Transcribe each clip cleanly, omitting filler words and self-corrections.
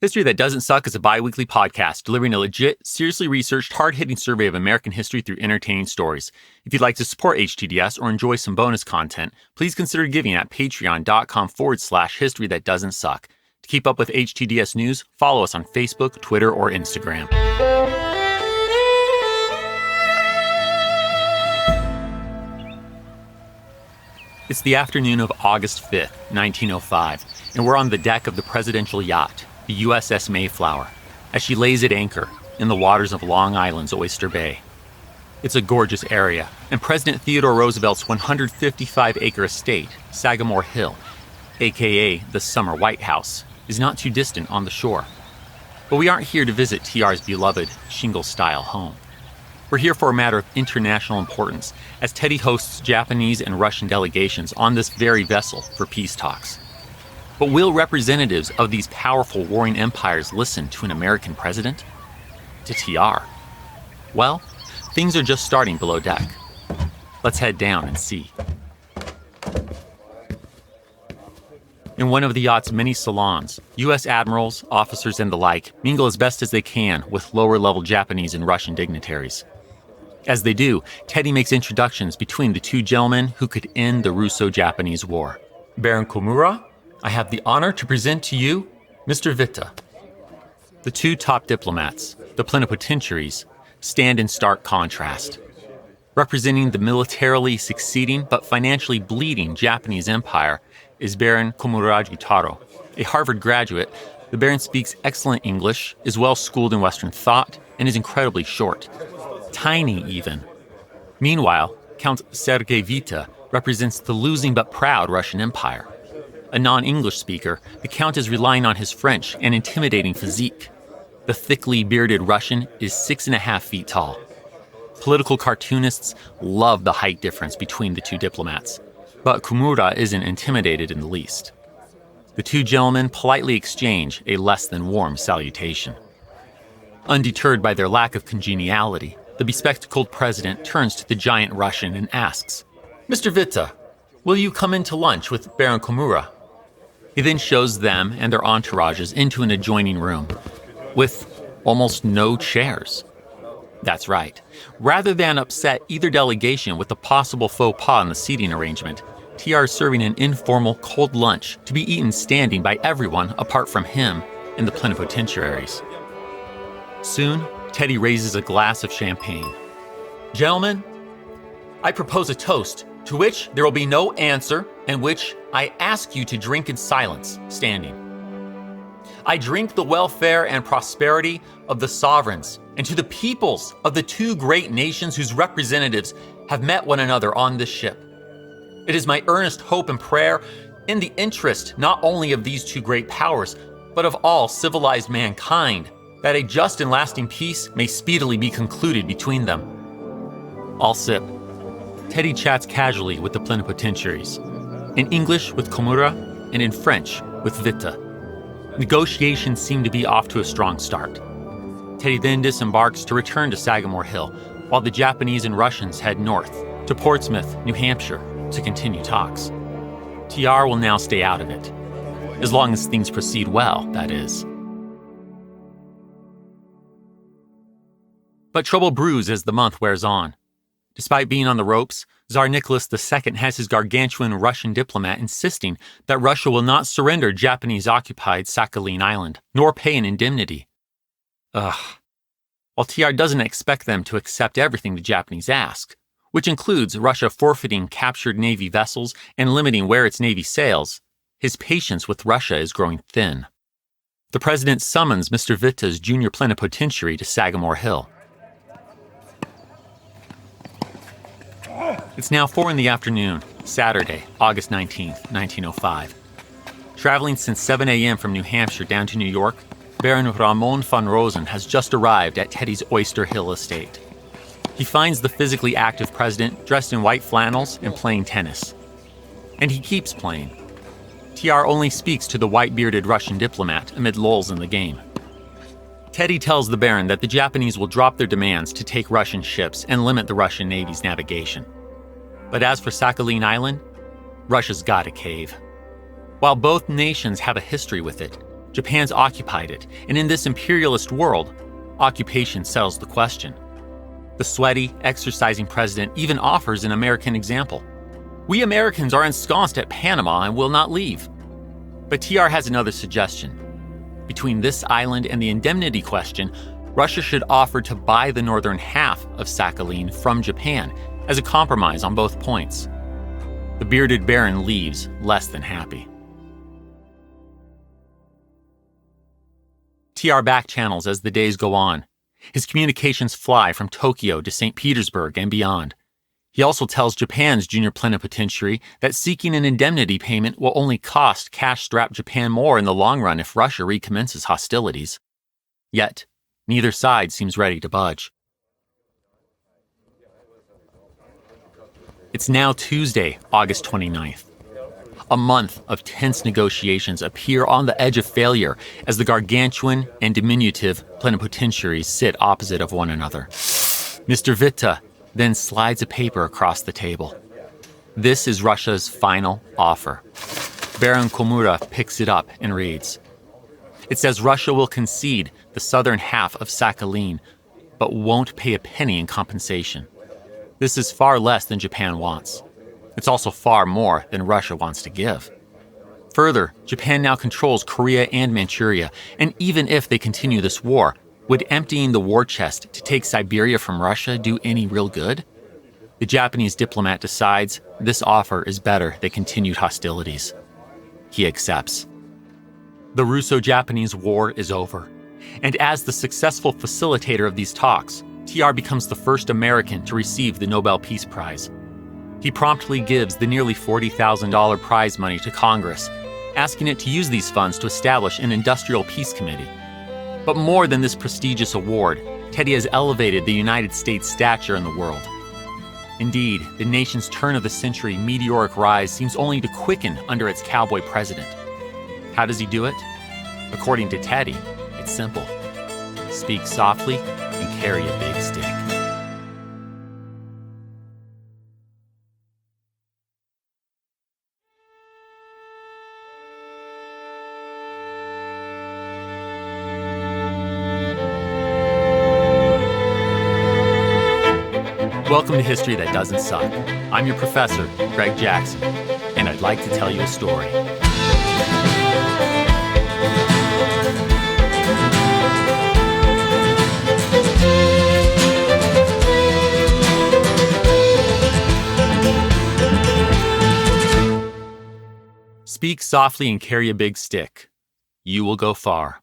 History That Doesn't Suck is a bi-weekly podcast delivering a legit, seriously researched, hard-hitting survey of American history through entertaining stories. If you'd like to support HTDS or enjoy some bonus content, please consider giving at patreon.com/history that doesn't suck. To keep up with HTDS news, follow us on Facebook, Twitter, or Instagram. It's the afternoon of August 5th, 1905, and we're on the deck of the presidential yacht, the USS Mayflower, as she lays at anchor in the waters of Long Island's Oyster Bay. It's a gorgeous area, and President Theodore Roosevelt's 155-acre estate, Sagamore Hill, aka the Summer White House, is not too distant on the shore. But we aren't here to visit TR's beloved shingle-style home. We're here for a matter of international importance, as Teddy hosts Japanese and Russian delegations on this very vessel for peace talks. But will representatives of these powerful warring empires listen to an American president? To TR? Well, things are just starting below deck. Let's head down and see. In one of the yacht's many salons, U.S. admirals, officers, and the like mingle as best as they can with lower-level Japanese and Russian dignitaries. As they do, Teddy makes introductions between the two gentlemen who could end the Russo-Japanese War. Baron Komura, I have the honor to present to you Mr. Witte. The two top diplomats, the plenipotentiaries, stand in stark contrast. Representing the militarily succeeding but financially bleeding Japanese empire is Baron Komura Jutaro. A Harvard graduate, the Baron speaks excellent English, is well schooled in Western thought, and is incredibly short. Tiny, even. Meanwhile, Count Sergei Witte represents the losing but proud Russian Empire. A non-English speaker, the Count is relying on his French and intimidating physique. The thickly bearded Russian is 6.5 feet tall. Political cartoonists love the height difference between the two diplomats, but Komura isn't intimidated in the least. The two gentlemen politely exchange a less than warm salutation. Undeterred by their lack of congeniality, the bespectacled president turns to the giant Russian and asks, "Mr. Witte, will you come in to lunch with Baron Komura?" He then shows them and their entourages into an adjoining room, with almost no chairs. That's right. Rather than upset either delegation with a possible faux pas in the seating arrangement, TR is serving an informal cold lunch to be eaten standing by everyone apart from him and the plenipotentiaries. Soon, Teddy raises a glass of champagne. "Gentlemen, I propose a toast to which there will be no answer and which I ask you to drink in silence, standing. I drink the welfare and prosperity of the sovereigns and to the peoples of the two great nations whose representatives have met one another on this ship. It is my earnest hope and prayer in the interest not only of these two great powers, but of all civilized mankind, that a just and lasting peace may speedily be concluded between them." All sip. Teddy chats casually with the plenipotentiaries, in English with Komura and in French with Witte. Negotiations seem to be off to a strong start. Teddy then disembarks to return to Sagamore Hill, while the Japanese and Russians head north to Portsmouth, New Hampshire, to continue talks. TR will now stay out of it, as long as things proceed well, that is. But trouble brews as the month wears on. Despite being on the ropes, Tsar Nicholas II has his gargantuan Russian diplomat insisting that Russia will not surrender Japanese-occupied Sakhalin Island, nor pay an indemnity. While TR doesn't expect them to accept everything the Japanese ask, which includes Russia forfeiting captured Navy vessels and limiting where its Navy sails, his patience with Russia is growing thin. The president summons Mr. Witte's junior plenipotentiary to Sagamore Hill. It's now 4 in the afternoon, Saturday, August 19th, 1905. Traveling since 7 a.m. from New Hampshire down to New York, Baron Ramon von Rosen has just arrived at Teddy's Oyster Hill estate. He finds the physically active president dressed in white flannels and playing tennis. And he keeps playing. TR only speaks to the white-bearded Russian diplomat amid lulls in the game. Teddy tells the Baron that the Japanese will drop their demands to take Russian ships and limit the Russian Navy's navigation. But as for Sakhalin Island, Russia's got a cave. While both nations have a history with it, Japan's occupied it, and in this imperialist world, occupation settles the question. The sweaty, exercising president even offers an American example. We Americans are ensconced at Panama and will not leave. But TR has another suggestion. Between this island and the indemnity question, Russia should offer to buy the northern half of Sakhalin from Japan as a compromise on both points. The bearded baron leaves less than happy. TR backchannels as the days go on. His communications fly from Tokyo to St. Petersburg and beyond. He also tells Japan's junior plenipotentiary that seeking an indemnity payment will only cost cash-strapped Japan more in the long run if Russia recommences hostilities. Yet, neither side seems ready to budge. It's now Tuesday, August 29th. A month of tense negotiations appear on the edge of failure as the gargantuan and diminutive plenipotentiaries sit opposite of one another. Mr. Witte then slides a paper across the table. This is Russia's final offer. Baron Komura picks it up and reads. It says Russia will concede the southern half of Sakhalin, but won't pay a penny in compensation. This is far less than Japan wants. It's also far more than Russia wants to give. Further, Japan now controls Korea and Manchuria, and even if they continue this war, would emptying the war chest to take Siberia from Russia do any real good? The Japanese diplomat decides this offer is better than continued hostilities. He accepts. The Russo-Japanese war is over, and as the successful facilitator of these talks, TR becomes the first American to receive the Nobel Peace Prize. He promptly gives the nearly $40,000 prize money to Congress, asking it to use these funds to establish an industrial peace committee. But more than this prestigious award, Teddy has elevated the United States' stature in the world. Indeed, the nation's turn-of-the-century meteoric rise seems only to quicken under its cowboy president. How does he do it? According to Teddy, it's simple. Speak softly and carry a big stick. Welcome to History That Doesn't Suck. I'm your professor, Greg Jackson, and I'd like to tell you a story. Speak softly and carry a big stick. You will go far.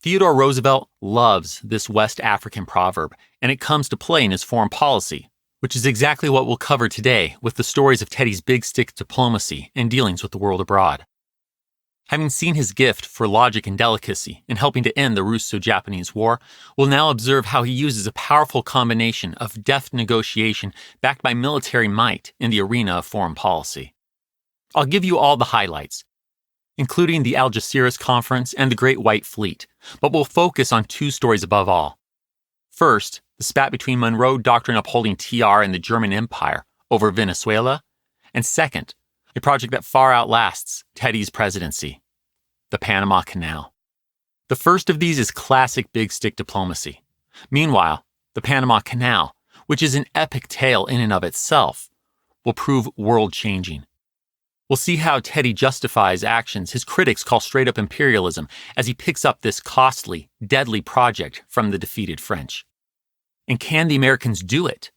Theodore Roosevelt loves this West African proverb, and it comes to play in his foreign policy, which is exactly what we'll cover today with the stories of Teddy's big stick diplomacy and dealings with the world abroad. Having seen his gift for logic and delicacy in helping to end the Russo-Japanese War, we'll now observe how he uses a powerful combination of deft negotiation backed by military might in the arena of foreign policy. I'll give you all the highlights, including the Algeciras Conference and the Great White Fleet, but we'll focus on two stories above all. First, the spat between Monroe Doctrine-upholding TR and the German Empire over Venezuela, and second, a project that far outlasts Teddy's presidency, the Panama Canal. The first of these is classic big stick diplomacy. Meanwhile, the Panama Canal, which is an epic tale in and of itself, will prove world-changing. We'll see how Teddy justifies actions his critics call straight-up imperialism as he picks up this costly, deadly project from the defeated French. And can the Americans do it?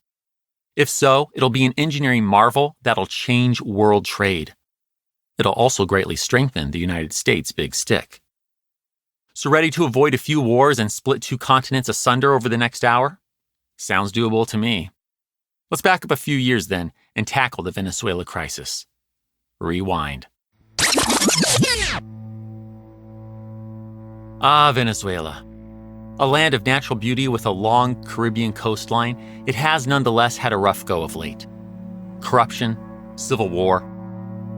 If so, it'll be an engineering marvel that'll change world trade. It'll also greatly strengthen the United States' big stick. So ready to avoid a few wars and split two continents asunder over the next hour? Sounds doable to me. Let's back up a few years then and tackle the Venezuela crisis. Rewind. Venezuela. A land of natural beauty with a long Caribbean coastline, it has nonetheless had a rough go of late. Corruption, civil war.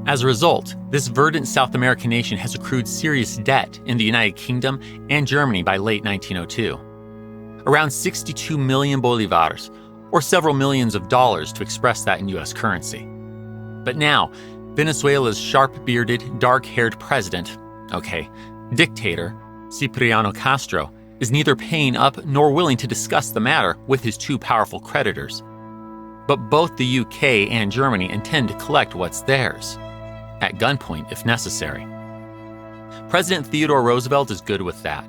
As a result, this verdant South American nation has accrued serious debt in the United Kingdom and Germany by late 1902. Around 62 million bolivars, or several millions of dollars to express that in U.S. currency. But now, Venezuela's sharp-bearded, dark-haired president, okay, Dictator Cipriano Castro is neither paying up nor willing to discuss the matter with his two powerful creditors. But both the UK and Germany intend to collect what's theirs, at gunpoint if necessary. President Theodore Roosevelt is good with that.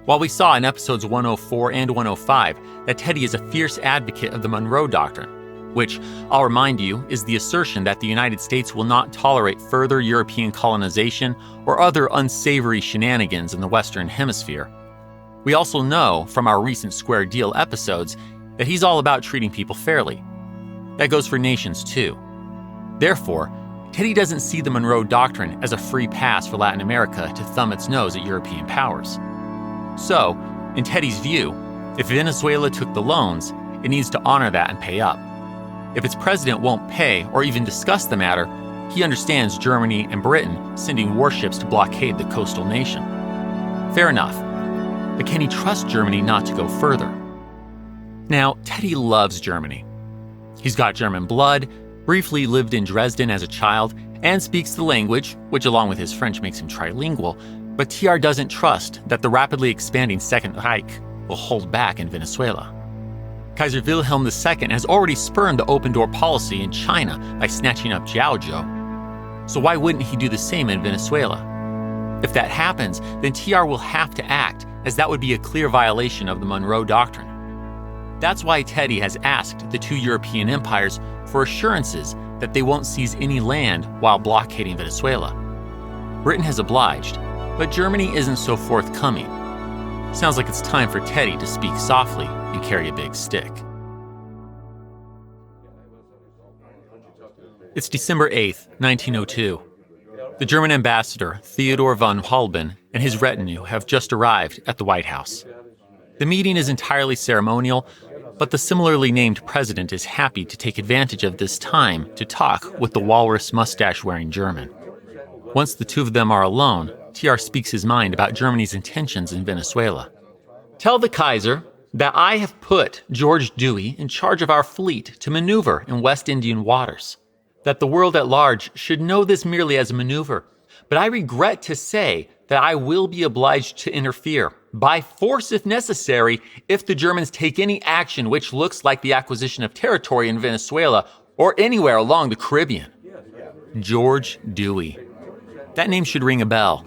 While we saw in episodes 104 and 105 that Teddy is a fierce advocate of the Monroe Doctrine, which, I'll remind you, is the assertion that the United States will not tolerate further European colonization or other unsavory shenanigans in the Western Hemisphere, we also know from our recent Square Deal episodes that he's all about treating people fairly. That goes for nations too. Therefore, Teddy doesn't see the Monroe Doctrine as a free pass for Latin America to thumb its nose at European powers. So, in Teddy's view, if Venezuela took the loans, it needs to honor that and pay up. If its president won't pay or even discuss the matter, he understands Germany and Britain sending warships to blockade the coastal nation. Fair enough. But can he trust Germany not to go further? Now, Teddy loves Germany. He's got German blood, briefly lived in Dresden as a child, and speaks the language, which along with his French makes him trilingual, but TR doesn't trust that the rapidly expanding Second Reich will hold back in Venezuela. Kaiser Wilhelm II has already spurned the open-door policy in China by snatching up Jiaozhou. So why wouldn't he do the same in Venezuela? If that happens, then TR will have to act, as that would be a clear violation of the Monroe Doctrine. That's why Teddy has asked the two European empires for assurances that they won't seize any land while blockading Venezuela. Britain has obliged, but Germany isn't so forthcoming. Sounds like it's time for Teddy to speak softly and carry a big stick. It's December 8th, 1902. The German ambassador, Theodore von Halban, and his retinue have just arrived at the White House. The meeting is entirely ceremonial, but the similarly named president is happy to take advantage of this time to talk with the walrus mustache-wearing German. Once the two of them are alone, TR speaks his mind about Germany's intentions in Venezuela. Tell the Kaiser that I have put George Dewey in charge of our fleet to maneuver in West Indian waters. That the world at large should know this merely as a maneuver, but I regret to say that I will be obliged to interfere, by force if necessary, if the Germans take any action which looks like the acquisition of territory in Venezuela or anywhere along the Caribbean. George Dewey. That name should ring a bell.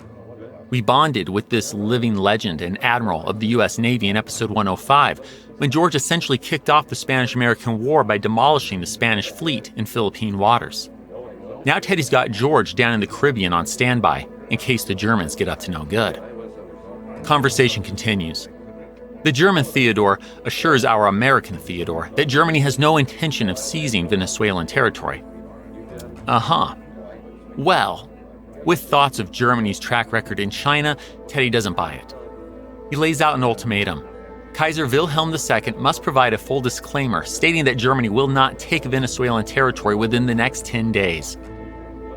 We bonded with this living legend and admiral of the U.S. Navy in episode 105, when George essentially kicked off the Spanish-American War by demolishing the Spanish fleet in Philippine waters. Now Teddy's got George down in the Caribbean on standby, in case the Germans get up to no good. Conversation continues. The German Theodore assures our American Theodore that Germany has no intention of seizing Venezuelan territory. Well, with thoughts of Germany's track record in China, Teddy doesn't buy it. He lays out an ultimatum. Kaiser Wilhelm II must provide a full disclaimer stating that Germany will not take Venezuelan territory within the next 10 days.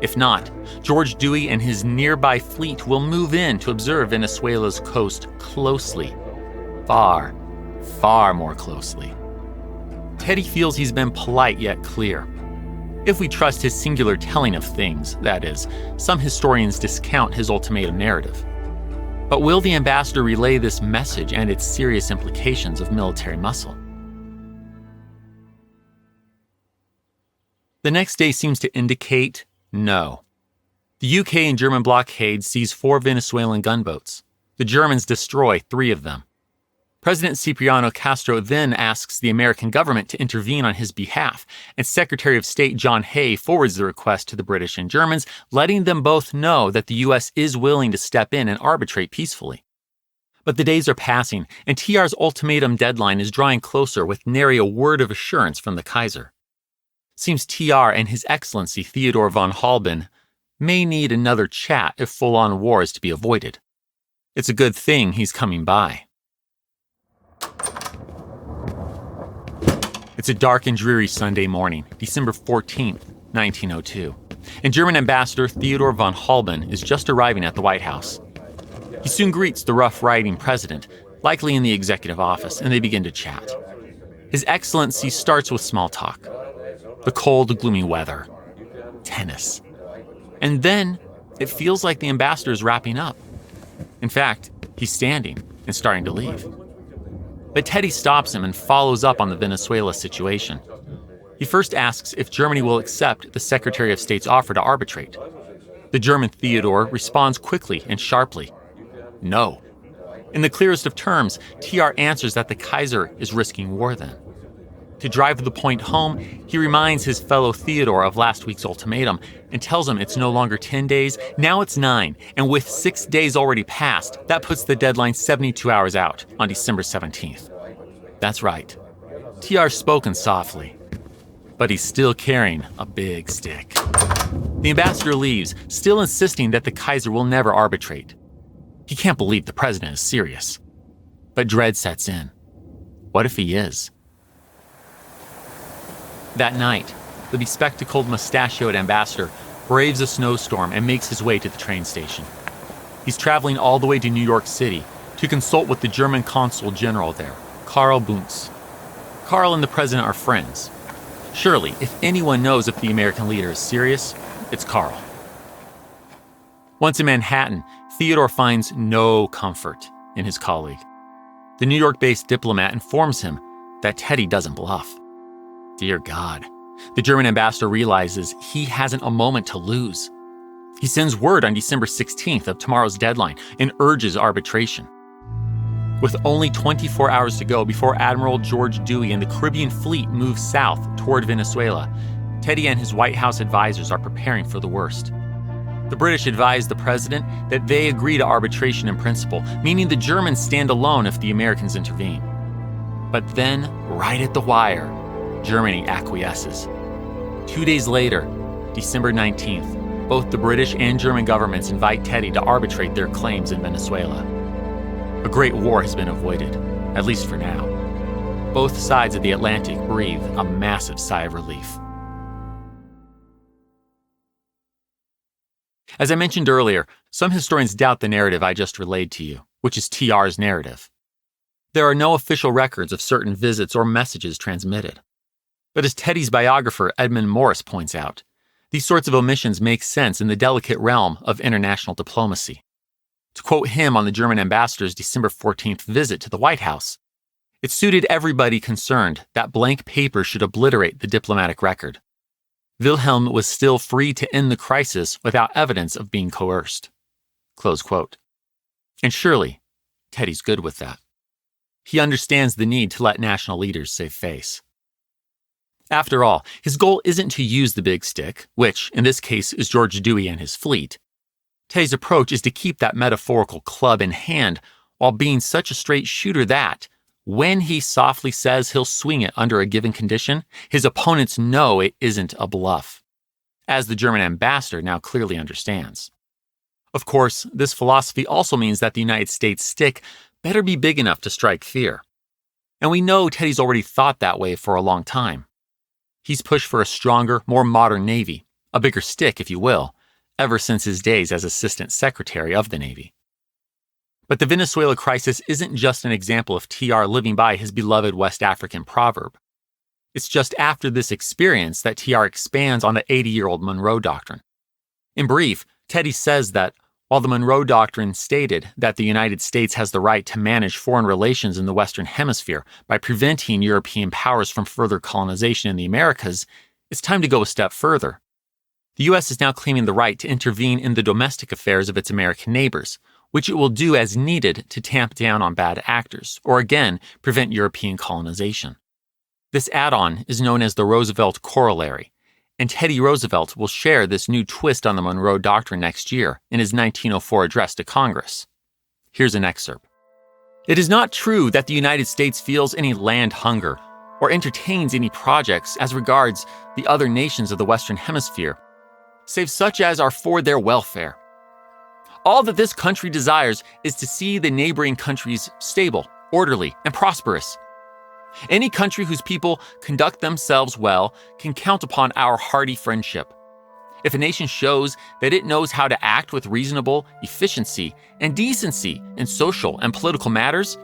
If not, George Dewey and his nearby fleet will move in to observe Venezuela's coast closely. Far, far more closely. Teddy feels he's been polite yet clear. If we trust his singular telling of things, that is, some historians discount his ultimatum narrative. But will the ambassador relay this message and its serious implications of military muscle? The next day seems to indicate no. The UK and German blockade seize 4 Venezuelan gunboats. The Germans destroy 3 of them. President Cipriano Castro then asks the American government to intervene on his behalf, and Secretary of State John Hay forwards the request to the British and Germans, letting them both know that the U.S. is willing to step in and arbitrate peacefully. But the days are passing, and TR's ultimatum deadline is drawing closer with nary a word of assurance from the Kaiser. Seems TR and His Excellency Theodore von Halban may need another chat if full-on war is to be avoided. It's a good thing he's coming by. It's a dark and dreary Sunday morning, December 14th, 1902, and German Ambassador Theodore von Halban is just arriving at the White House. He soon greets the rough-riding president, likely in the executive office, and they begin to chat. His Excellency starts with small talk. The cold, gloomy weather. Tennis. And then, it feels like the ambassador is wrapping up. In fact, he's standing and starting to leave. But Teddy stops him and follows up on the Venezuela situation. He first asks if Germany will accept the Secretary of State's offer to arbitrate. The German Theodore responds quickly and sharply, no. In the clearest of terms, TR answers that the Kaiser is risking war then. To drive the point home, he reminds his fellow Theodore of last week's ultimatum and tells him it's no longer 10 days, now it's 9, and with 6 days already passed, that puts the deadline 72 hours out on December 17th. That's right. TR's spoken softly, but he's still carrying a big stick. The ambassador leaves, still insisting that the Kaiser will never arbitrate. He can't believe the president is serious. But dread sets in. What if he is? That night, the bespectacled, mustachioed ambassador braves a snowstorm and makes his way to the train station. He's traveling all the way to New York City to consult with the German consul general there, Karl Bunz. Karl and the president are friends. Surely, if anyone knows if the American leader is serious, it's Karl. Once in Manhattan, Theodore finds no comfort in his colleague. The New York-based diplomat informs him that Teddy doesn't bluff. Dear God, the German ambassador realizes he hasn't a moment to lose. He sends word on December 16th of tomorrow's deadline and urges arbitration. With only 24 hours to go before Admiral George Dewey and the Caribbean fleet move south toward Venezuela, Teddy and his White House advisors are preparing for the worst. The British advise the president that they agree to arbitration in principle, meaning the Germans stand alone if the Americans intervene. But then, right at the wire, Germany acquiesces. 2 days later, December 19th, both the British and German governments invite Teddy to arbitrate their claims in Venezuela. A great war has been avoided, at least for now. Both sides of the Atlantic breathe a massive sigh of relief. As I mentioned earlier, some historians doubt the narrative I just relayed to you, which is TR's narrative. There are no official records of certain visits or messages transmitted. But as Teddy's biographer Edmund Morris points out, these sorts of omissions make sense in the delicate realm of international diplomacy. To quote him on the German ambassador's December 14th visit to the White House, it suited everybody concerned that blank paper should obliterate the diplomatic record. Wilhelm was still free to end the crisis without evidence of being coerced. Close quote. And surely, Teddy's good with that. He understands the need to let national leaders save face. After all, his goal isn't to use the big stick, which, in this case, is George Dewey and his fleet. Teddy's approach is to keep that metaphorical club in hand while being such a straight shooter that, when he softly says he'll swing it under a given condition, his opponents know it isn't a bluff, as the German ambassador now clearly understands. Of course, this philosophy also means that the United States stick better be big enough to strike fear. And we know Teddy's already thought that way for a long time. He's pushed for a stronger, more modern Navy, a bigger stick, if you will, ever since his days as Assistant Secretary of the Navy. But the Venezuela crisis isn't just an example of TR living by his beloved West African proverb. It's just after this experience that TR expands on the 80-year-old Monroe Doctrine. In brief, Teddy says that while the Monroe Doctrine stated that the United States has the right to manage foreign relations in the Western Hemisphere by preventing European powers from further colonization in the Americas, it's time to go a step further. The U.S. is now claiming the right to intervene in the domestic affairs of its American neighbors, which it will do as needed to tamp down on bad actors, or again, prevent European colonization. This add-on is known as the Roosevelt Corollary, and Teddy Roosevelt will share this new twist on the Monroe Doctrine next year in his 1904 address to Congress. Here's an excerpt. It is not true that the United States feels any land hunger or entertains any projects as regards the other nations of the Western Hemisphere, save such as are for their welfare. All that this country desires is to see the neighboring countries stable, orderly, and prosperous. Any country whose people conduct themselves well can count upon our hearty friendship. If a nation shows that it knows how to act with reasonable efficiency and decency in social and political matters,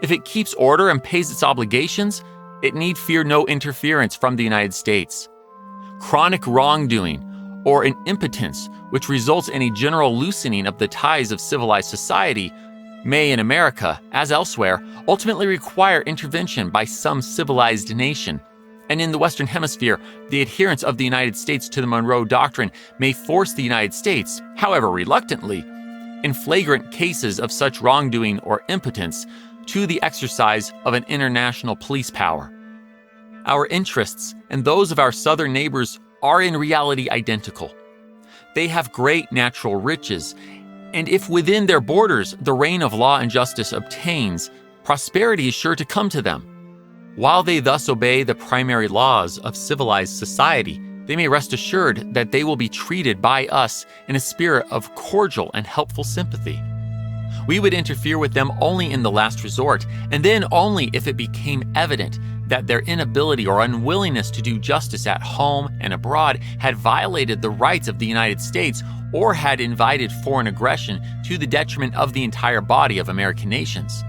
if it keeps order and pays its obligations, it need fear no interference from the United States. Chronic wrongdoing or an impotence which results in a general loosening of the ties of civilized society may in America, as elsewhere, ultimately require intervention by some civilized nation. And in the Western Hemisphere, the adherence of the United States to the Monroe Doctrine may force the United States, however reluctantly, in flagrant cases of such wrongdoing or impotence, to the exercise of an international police power. Our interests and those of our southern neighbors are in reality identical. They have great natural riches, and if within their borders the reign of law and justice obtains, prosperity is sure to come to them. While they thus obey the primary laws of civilized society, they may rest assured that they will be treated by us in a spirit of cordial and helpful sympathy. We would interfere with them only in the last resort, and then only if it became evident that their inability or unwillingness to do justice at home and abroad had violated the rights of the United States or had invited foreign aggression to the detriment of the entire body of American nations.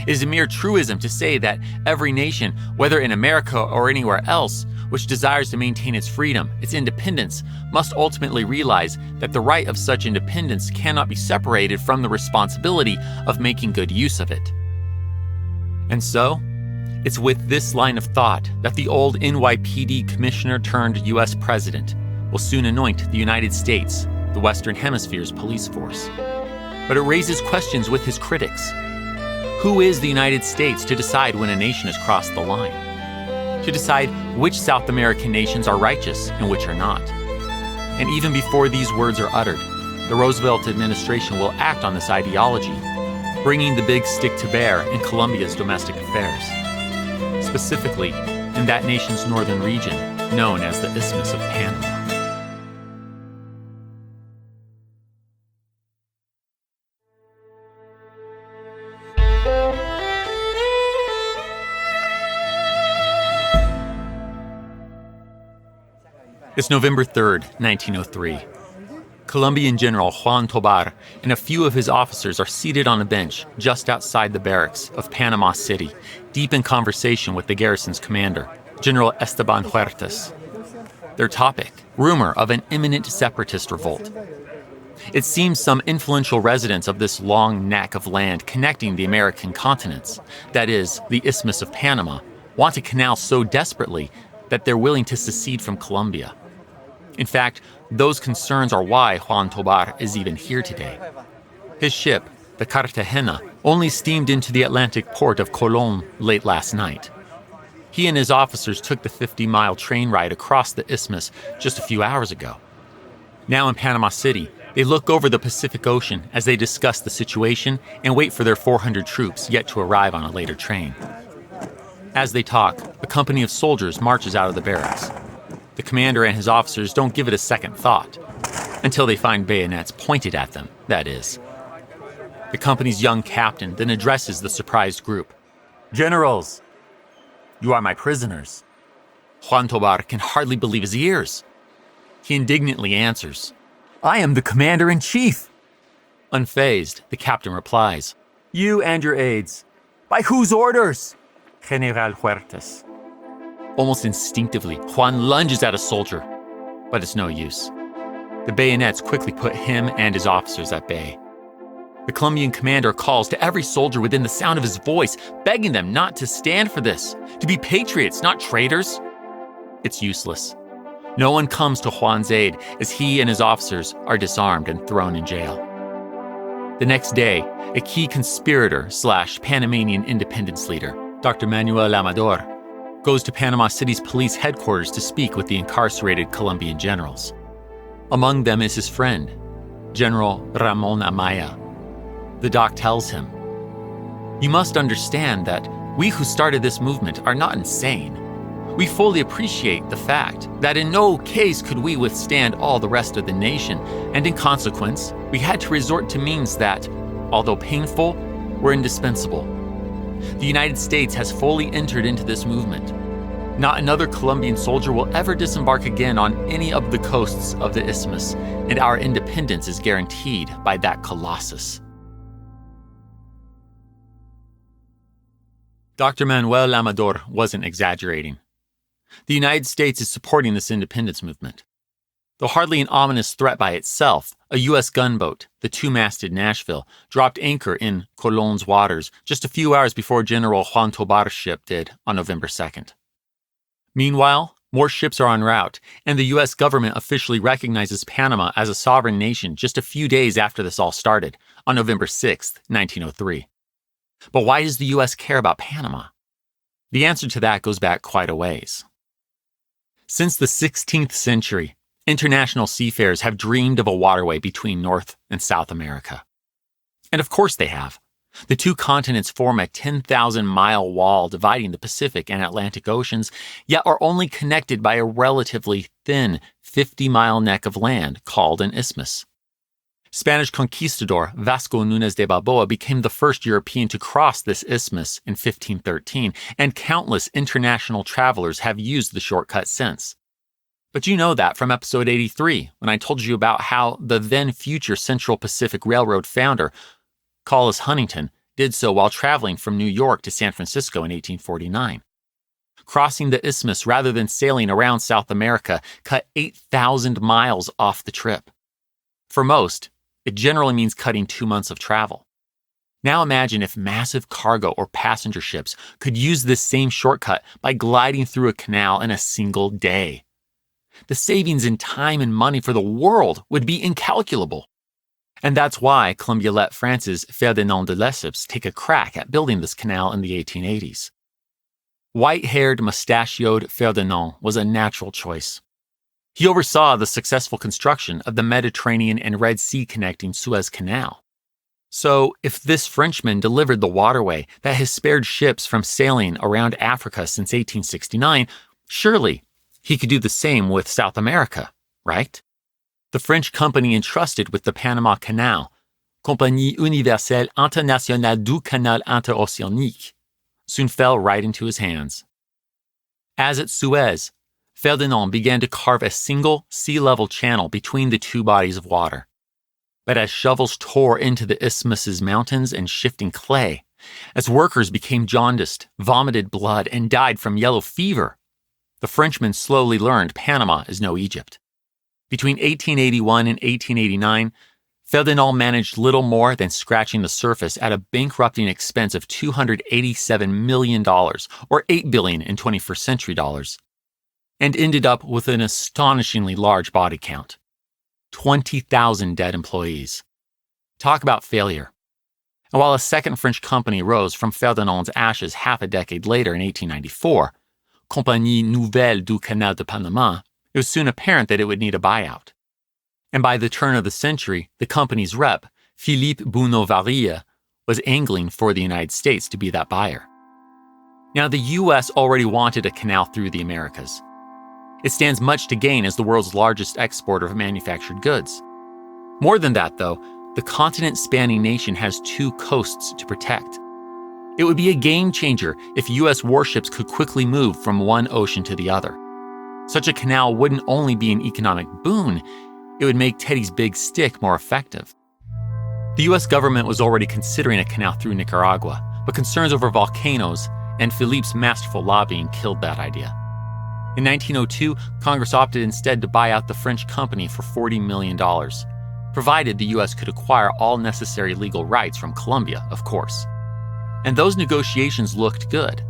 It is a mere truism to say that every nation, whether in America or anywhere else, which desires to maintain its freedom, its independence, must ultimately realize that the right of such independence cannot be separated from the responsibility of making good use of it. And so, it's with this line of thought that the old NYPD commissioner turned U.S. president will soon anoint the United States the Western Hemisphere's police force. But it raises questions with his critics. Who is the United States to decide when a nation has crossed the line? To decide which South American nations are righteous and which are not? And even before these words are uttered, the Roosevelt administration will act on this ideology, bringing the big stick to bear in Colombia's domestic affairs, specifically in that nation's northern region known as the Isthmus of Panama. It's November 3rd, 1903. Colombian General Juan Tobar and a few of his officers are seated on a bench just outside the barracks of Panama City, deep in conversation with the garrison's commander, General Esteban Huertas. Their topic, rumor of an imminent separatist revolt. It seems some influential residents of this long neck of land connecting the American continents, that is, the Isthmus of Panama, want a canal so desperately that they're willing to secede from Colombia. In fact, those concerns are why Juan Tobar is even here today. His ship, the Cartagena, only steamed into the Atlantic port of Colón late last night. He and his officers took the 50-mile train ride across the isthmus just a few hours ago. Now in Panama City, they look over the Pacific Ocean as they discuss the situation and wait for their 400 troops yet to arrive on a later train. As they talk, a company of soldiers marches out of the barracks. The commander and his officers don't give it a second thought, until they find bayonets pointed at them, that is. The company's young captain then addresses the surprised group. "Generals, you are my prisoners." Juan Tobar can hardly believe his ears. He indignantly answers, "I am the commander-in-chief." Unfazed, the captain replies, "You and your aides. By whose orders?" General Huertas. Almost instinctively, Juan lunges at a soldier, but it's no use. The bayonets quickly put him and his officers at bay. The Colombian commander calls to every soldier within the sound of his voice, begging them not to stand for this, to be patriots, not traitors. It's useless. No one comes to Juan's aid as he and his officers are disarmed and thrown in jail. The next day, a key conspirator / Panamanian independence leader, Dr. Manuel Amador, goes to Panama City's police headquarters to speak with the incarcerated Colombian generals. Among them is his friend, General Ramon Amaya. The doc tells him, "You must understand that we who started this movement are not insane. We fully appreciate the fact that in no case could we withstand all the rest of the nation, and in consequence, we had to resort to means that, although painful, were indispensable. The United States has fully entered into this movement. Not another Colombian soldier will ever disembark again on any of the coasts of the isthmus, and our independence is guaranteed by that colossus." Dr. Manuel Amador wasn't exaggerating. The United States is supporting this independence movement. Though hardly an ominous threat by itself, a U.S. gunboat, the two-masted Nashville, dropped anchor in Colón's waters just a few hours before General Juan Tobar's ship did on November 2nd. Meanwhile, more ships are en route, and the U.S. government officially recognizes Panama as a sovereign nation just a few days after this all started, on November 6, 1903. But why does the U.S. care about Panama? The answer to that goes back quite a ways. Since the 16th century, international seafarers have dreamed of a waterway between North and South America. And of course they have. The two continents form a 10,000-mile wall dividing the Pacific and Atlantic Oceans, yet are only connected by a relatively thin 50-mile neck of land called an isthmus. Spanish conquistador Vasco Núñez de Balboa became the first European to cross this isthmus in 1513, and countless international travelers have used the shortcut since. But you know that from episode 83, when I told you about how the then-future Central Pacific Railroad founder, Collis Huntington, did so while traveling from New York to San Francisco in 1849. Crossing the isthmus rather than sailing around South America cut 8,000 miles off the trip. For most, it generally means cutting 2 months of travel. Now imagine if massive cargo or passenger ships could use this same shortcut by gliding through a canal in a single day. The savings in time and money for the world would be incalculable. And that's why Colombia let France's Ferdinand de Lesseps take a crack at building this canal in the 1880s. White-haired, mustachioed Ferdinand was a natural choice. He oversaw the successful construction of the Mediterranean and Red Sea connecting Suez Canal. So, if this Frenchman delivered the waterway that has spared ships from sailing around Africa since 1869, surely he could do the same with South America, right? The French company entrusted with the Panama Canal, Compagnie Universelle Internationale du Canal Interoceanique, soon fell right into his hands. As at Suez, Ferdinand began to carve a single sea-level channel between the two bodies of water. But as shovels tore into the isthmus's mountains and shifting clay, as workers became jaundiced, vomited blood, and died from yellow fever, the Frenchmen slowly learned Panama is no Egypt. Between 1881 and 1889, Ferdinand managed little more than scratching the surface at a bankrupting expense of $287 million, or $8 billion in 21st century dollars, and ended up with an astonishingly large body count. 20,000 dead employees. Talk about failure. And while a second French company rose from Ferdinand's ashes half a decade later in 1894, Compagnie Nouvelle du Canal de Panama, it was soon apparent that it would need a buyout. And by the turn of the century, the company's rep, Philippe Bounot-Varilla, was angling for the United States to be that buyer. Now, the U.S. already wanted a canal through the Americas. It stands much to gain as the world's largest exporter of manufactured goods. More than that, though, the continent-spanning nation has 2 coasts to protect. It would be a game-changer if U.S. warships could quickly move from one ocean to the other. Such a canal wouldn't only be an economic boon, it would make Teddy's big stick more effective. The U.S. government was already considering a canal through Nicaragua, but concerns over volcanoes and Philippe's masterful lobbying killed that idea. In 1902, Congress opted instead to buy out the French company for $40 million, provided the U.S. could acquire all necessary legal rights from Colombia, of course. And those negotiations looked good.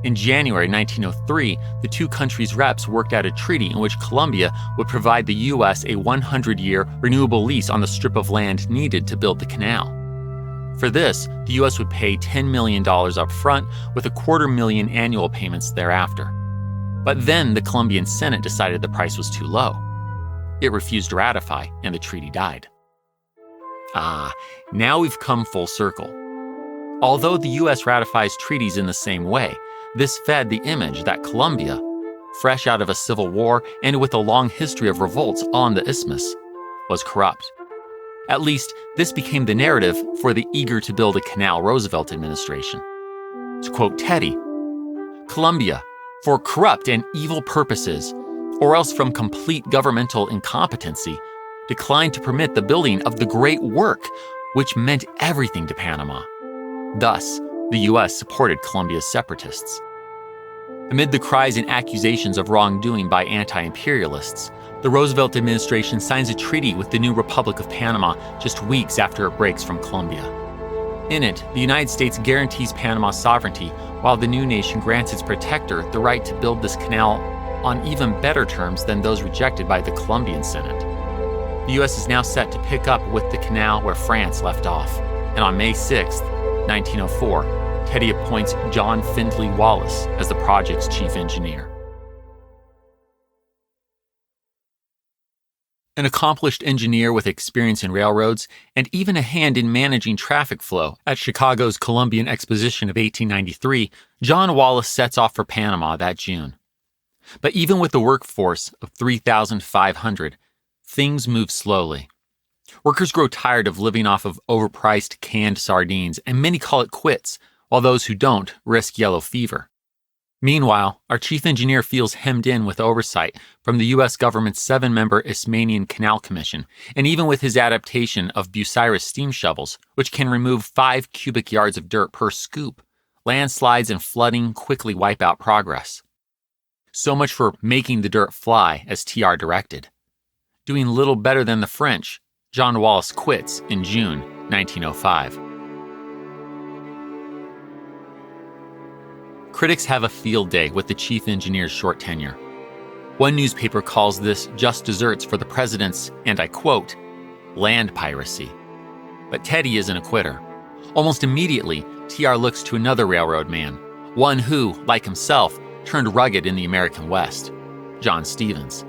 In January 1903, the two countries' reps worked out a treaty in which Colombia would provide the U.S. a 100-year renewable lease on the strip of land needed to build the canal. For this, the U.S. would pay $10 million up front with $250,000 annual payments thereafter. But then the Colombian Senate decided the price was too low. It refused to ratify, and the treaty died. Now we've come full circle. Although the U.S. ratifies treaties in the same way, this fed the image that Colombia, fresh out of a civil war and with a long history of revolts on the isthmus, was corrupt. At least, this became the narrative for the eager-to-build-a-canal Roosevelt administration. To quote Teddy, Colombia, for corrupt and evil purposes, or else from complete governmental incompetency, declined to permit the building of the great work, which meant everything to Panama. Thus, the U.S. supported Colombia's separatists. Amid the cries and accusations of wrongdoing by anti-imperialists, The Roosevelt administration signs a treaty with the new Republic of Panama just weeks after it breaks from Colombia. In it, the United States guarantees Panama's sovereignty, while the new nation grants its protector the right to build this canal on even better terms than those rejected by the Colombian Senate. The U.S. is now set to pick up with the canal where France left off, and on May 6, 1904, Teddy appoints John Findley Wallace as the project's chief engineer. An accomplished engineer with experience in railroads and even a hand in managing traffic flow at Chicago's Colombian Exposition of 1893, John Wallace sets off for Panama that June. But even with a workforce of 3,500, things move slowly. Workers grow tired of living off of overpriced canned sardines, and many call it quits, while those who don't risk yellow fever. Meanwhile, our chief engineer feels hemmed in with oversight from the U.S. government's 7-member Isthmian Canal Commission, and even with his adaptation of Bucyrus steam shovels, which can remove 5 cubic yards of dirt per scoop, landslides and flooding quickly wipe out progress. So much for making the dirt fly, as TR directed. Doing little better than the French, John Wallace quits in June 1905. Critics have a field day with the chief engineer's short tenure. One newspaper calls this just desserts for the president's, and I quote, land piracy. But Teddy isn't a quitter. Almost immediately, TR looks to another railroad man, one who, like himself, turned rugged in the American West, John Stevens.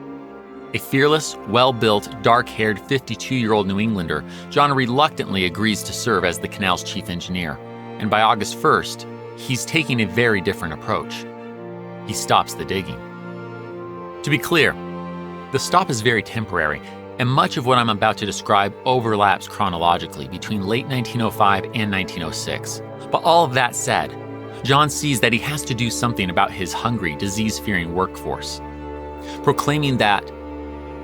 A fearless, well-built, dark-haired 52-year-old New Englander, John reluctantly agrees to serve as the canal's chief engineer, and by August 1st, he's taking a very different approach. He stops the digging. To be clear, the stop is very temporary, and much of what I'm about to describe overlaps chronologically between late 1905 and 1906. But all of that said, John sees that he has to do something about his hungry, disease-fearing workforce. Proclaiming that,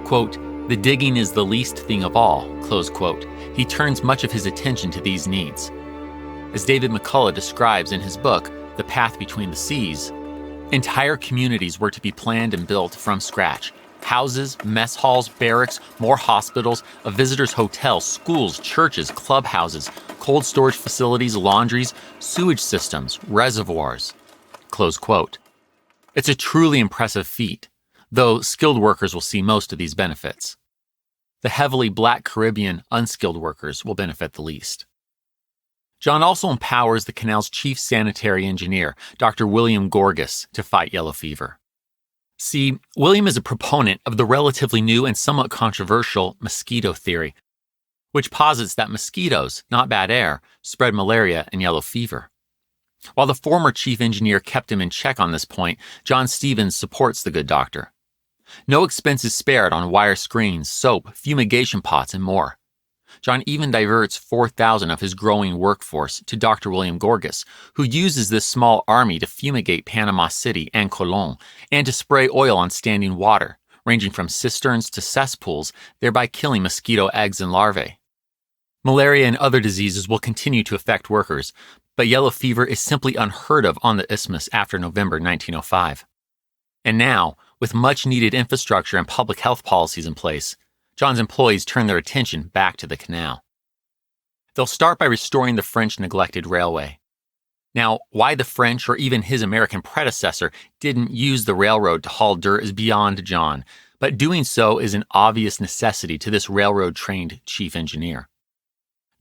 quote, the digging is the least thing of all, close quote, he turns much of his attention to these needs. As David McCullough describes in his book, The Path Between the Seas, entire communities were to be planned and built from scratch. Houses, mess halls, barracks, more hospitals, a visitor's hotel, schools, churches, clubhouses, cold storage facilities, laundries, sewage systems, reservoirs, close quote. It's a truly impressive feat, though skilled workers will see most of these benefits. The heavily Black Caribbean unskilled workers will benefit the least. John also empowers the canal's chief sanitary engineer, Dr. William Gorgas, to fight yellow fever. See, William is a proponent of the relatively new and somewhat controversial mosquito theory, which posits that mosquitoes, not bad air, spread malaria and yellow fever. While the former chief engineer kept him in check on this point, John Stevens supports the good doctor. No expense is spared on wire screens, soap, fumigation pots, and more. John even diverts 4,000 of his growing workforce to Dr. William Gorgas, who uses this small army to fumigate Panama City and Colon, and to spray oil on standing water, ranging from cisterns to cesspools, thereby killing mosquito eggs and larvae. Malaria and other diseases will continue to affect workers, but yellow fever is simply unheard of on the Isthmus after November 1905. And now, with much-needed infrastructure and public health policies in place, John's employees turn their attention back to the canal. They'll start by restoring the French neglected railway. Now, why the French or even his American predecessor didn't use the railroad to haul dirt is beyond John, but doing so is an obvious necessity to this railroad-trained chief engineer.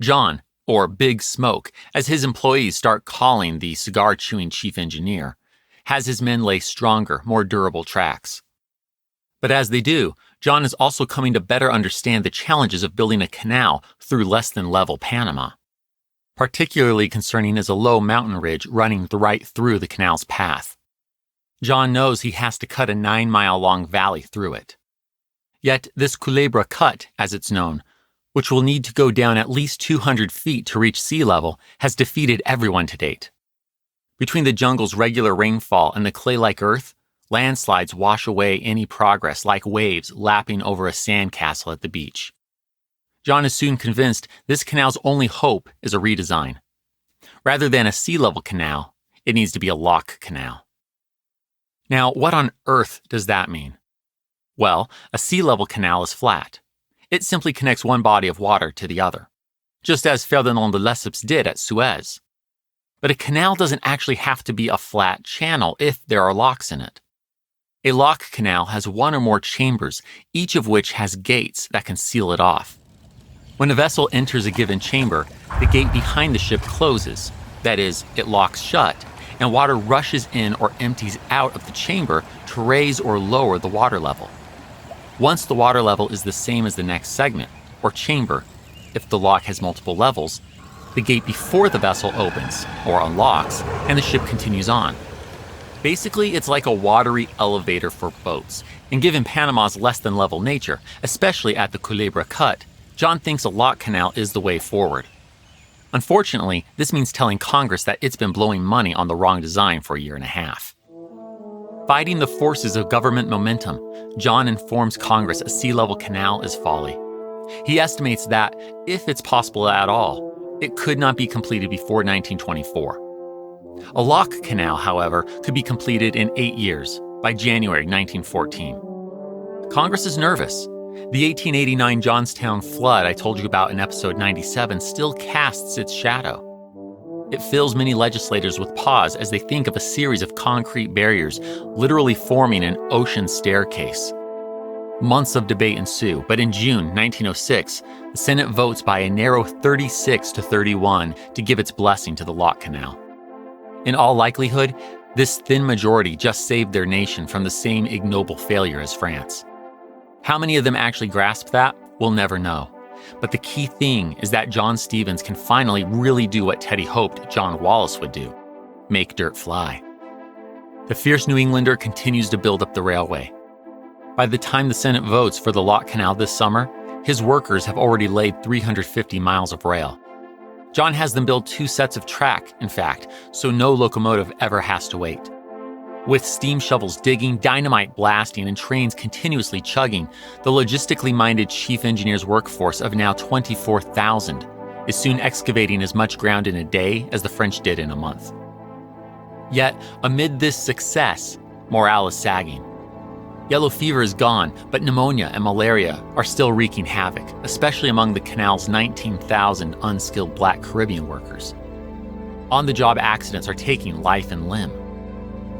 John, or Big Smoke, as his employees start calling the cigar-chewing chief engineer, has his men lay stronger, more durable tracks. But as they do, John is also coming to better understand the challenges of building a canal through less than level Panama. Particularly concerning is a low mountain ridge running right through the canal's path. John knows he has to cut a 9-mile-long valley through it. Yet this Culebra Cut, as it's known, which will need to go down at least 200 feet to reach sea level, has defeated everyone to date. Between the jungle's regular rainfall and the clay-like earth, landslides wash away any progress like waves lapping over a sandcastle at the beach. John is soon convinced this canal's only hope is a redesign. Rather than a sea-level canal, it needs to be a lock canal. Now, what on earth does that mean? Well, a sea-level canal is flat. It simply connects one body of water to the other, just as Ferdinand de Lesseps did at Suez. But a canal doesn't actually have to be a flat channel if there are locks in it. A lock canal has one or more chambers, each of which has gates that can seal it off. When a vessel enters a given chamber, the gate behind the ship closes. That is, it locks shut, and water rushes in or empties out of the chamber to raise or lower the water level. Once the water level is the same as the next segment, or chamber, if the lock has multiple levels, the gate before the vessel opens, or unlocks, and the ship continues on. Basically, it's like a watery elevator for boats, and given Panama's less-than-level nature, especially at the Culebra Cut, John thinks a lock canal is the way forward. Unfortunately, this means telling Congress that it's been blowing money on the wrong design for a year and a half. Fighting the forces of government momentum, John informs Congress a sea-level canal is folly. He estimates that, if it's possible at all, it could not be completed before 1924. A lock canal, however, could be completed in 8 years, by January 1914. Congress is nervous. The 1889 Johnstown flood I told you about in episode 97 still casts its shadow. It fills many legislators with pause as they think of a series of concrete barriers literally forming an ocean staircase. Months of debate ensue, but in June 1906, the Senate votes by a narrow 36-31 to give its blessing to the lock canal. In all likelihood, this thin majority just saved their nation from the same ignoble failure as France. How many of them actually grasp that, we'll never know. But the key thing is that John Stevens can finally really do what Teddy hoped John Wallace would do: make dirt fly. The fierce New Englander continues to build up the railway. By the time the Senate votes for the lock canal this summer, his workers have already laid 350 miles of rail. John has them build 2 sets of track, in fact, so no locomotive ever has to wait. With steam shovels digging, dynamite blasting, and trains continuously chugging, the logistically minded chief engineer's workforce of now 24,000 is soon excavating as much ground in a day as the French did in a month. Yet, amid this success, morale is sagging. Yellow fever is gone, but pneumonia and malaria are still wreaking havoc, especially among the canal's 19,000 unskilled Black Caribbean workers. On-the-job accidents are taking life and limb.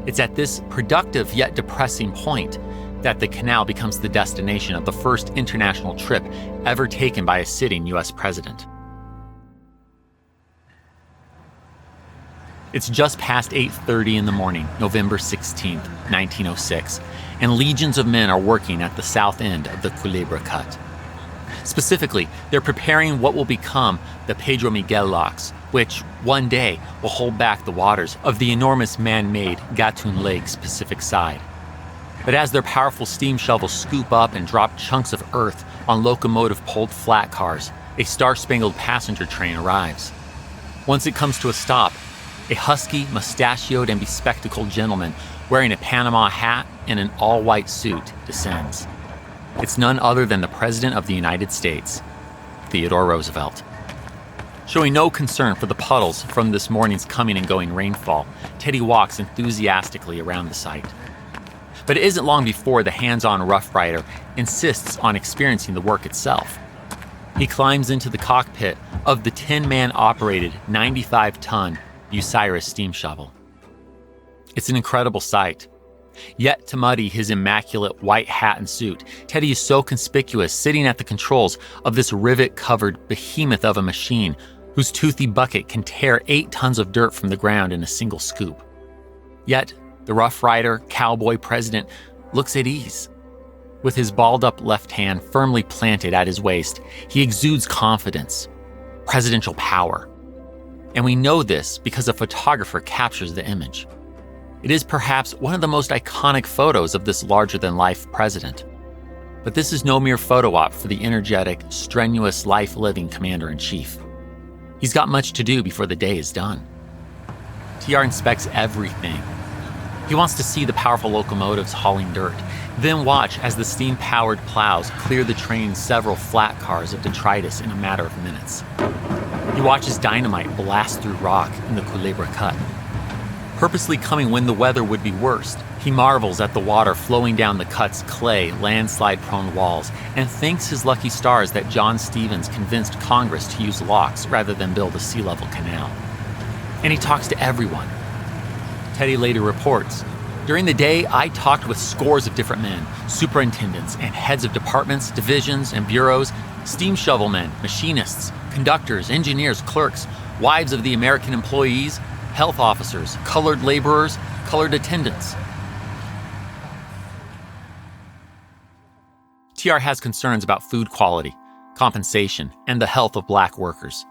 It's at this productive yet depressing point that the canal becomes the destination of the first international trip ever taken by a sitting U.S. president. It's just past 8:30 in the morning, November 16, 1906, and legions of men are working at the south end of the Culebra Cut. Specifically, they're preparing what will become the Pedro Miguel locks, which, one day, will hold back the waters of the enormous man-made Gatun Lake's Pacific side. But as their powerful steam shovels scoop up and drop chunks of earth on locomotive-pulled flat cars, a star-spangled passenger train arrives. Once it comes to a stop, a husky, mustachioed, and bespectacled gentleman wearing a Panama hat and an all-white suit descends. It's none other than the President of the United States, Theodore Roosevelt. Showing no concern for the puddles from this morning's coming and going rainfall, Teddy walks enthusiastically around the site. But it isn't long before the hands-on Rough Rider insists on experiencing the work itself. He climbs into the cockpit of the 10-man operated 95-ton Bucyrus steam shovel. It's an incredible sight. Yet to muddy his immaculate white hat and suit, Teddy is so conspicuous sitting at the controls of this rivet-covered behemoth of a machine whose toothy bucket can tear 8 tons of dirt from the ground in a single scoop. Yet, the Rough Rider, Cowboy President, looks at ease. With his balled-up left hand firmly planted at his waist, he exudes confidence, presidential power. And we know this because a photographer captures the image. It is perhaps one of the most iconic photos of this larger-than-life president. But this is no mere photo op for the energetic, strenuous, life-living commander-in-chief. He's got much to do before the day is done. TR inspects everything. He wants to see the powerful locomotives hauling dirt, then watch as the steam-powered plows clear the train's several flat cars of detritus in a matter of minutes. He watches dynamite blast through rock in the Culebra Cut. Purposely coming when the weather would be worst, He marvels at the water flowing down the cut's clay, landslide-prone walls and thanks his lucky stars that John Stevens convinced Congress to use locks rather than build a sea-level canal. And he talks to everyone. Teddy later reports, "During the day, I talked with scores of different men, superintendents and heads of departments, divisions, and bureaus, steam shovelmen, machinists, conductors, engineers, clerks, wives of the American employees, health officers, colored laborers, colored attendants." TR has concerns about food quality, compensation, and the health of black workers.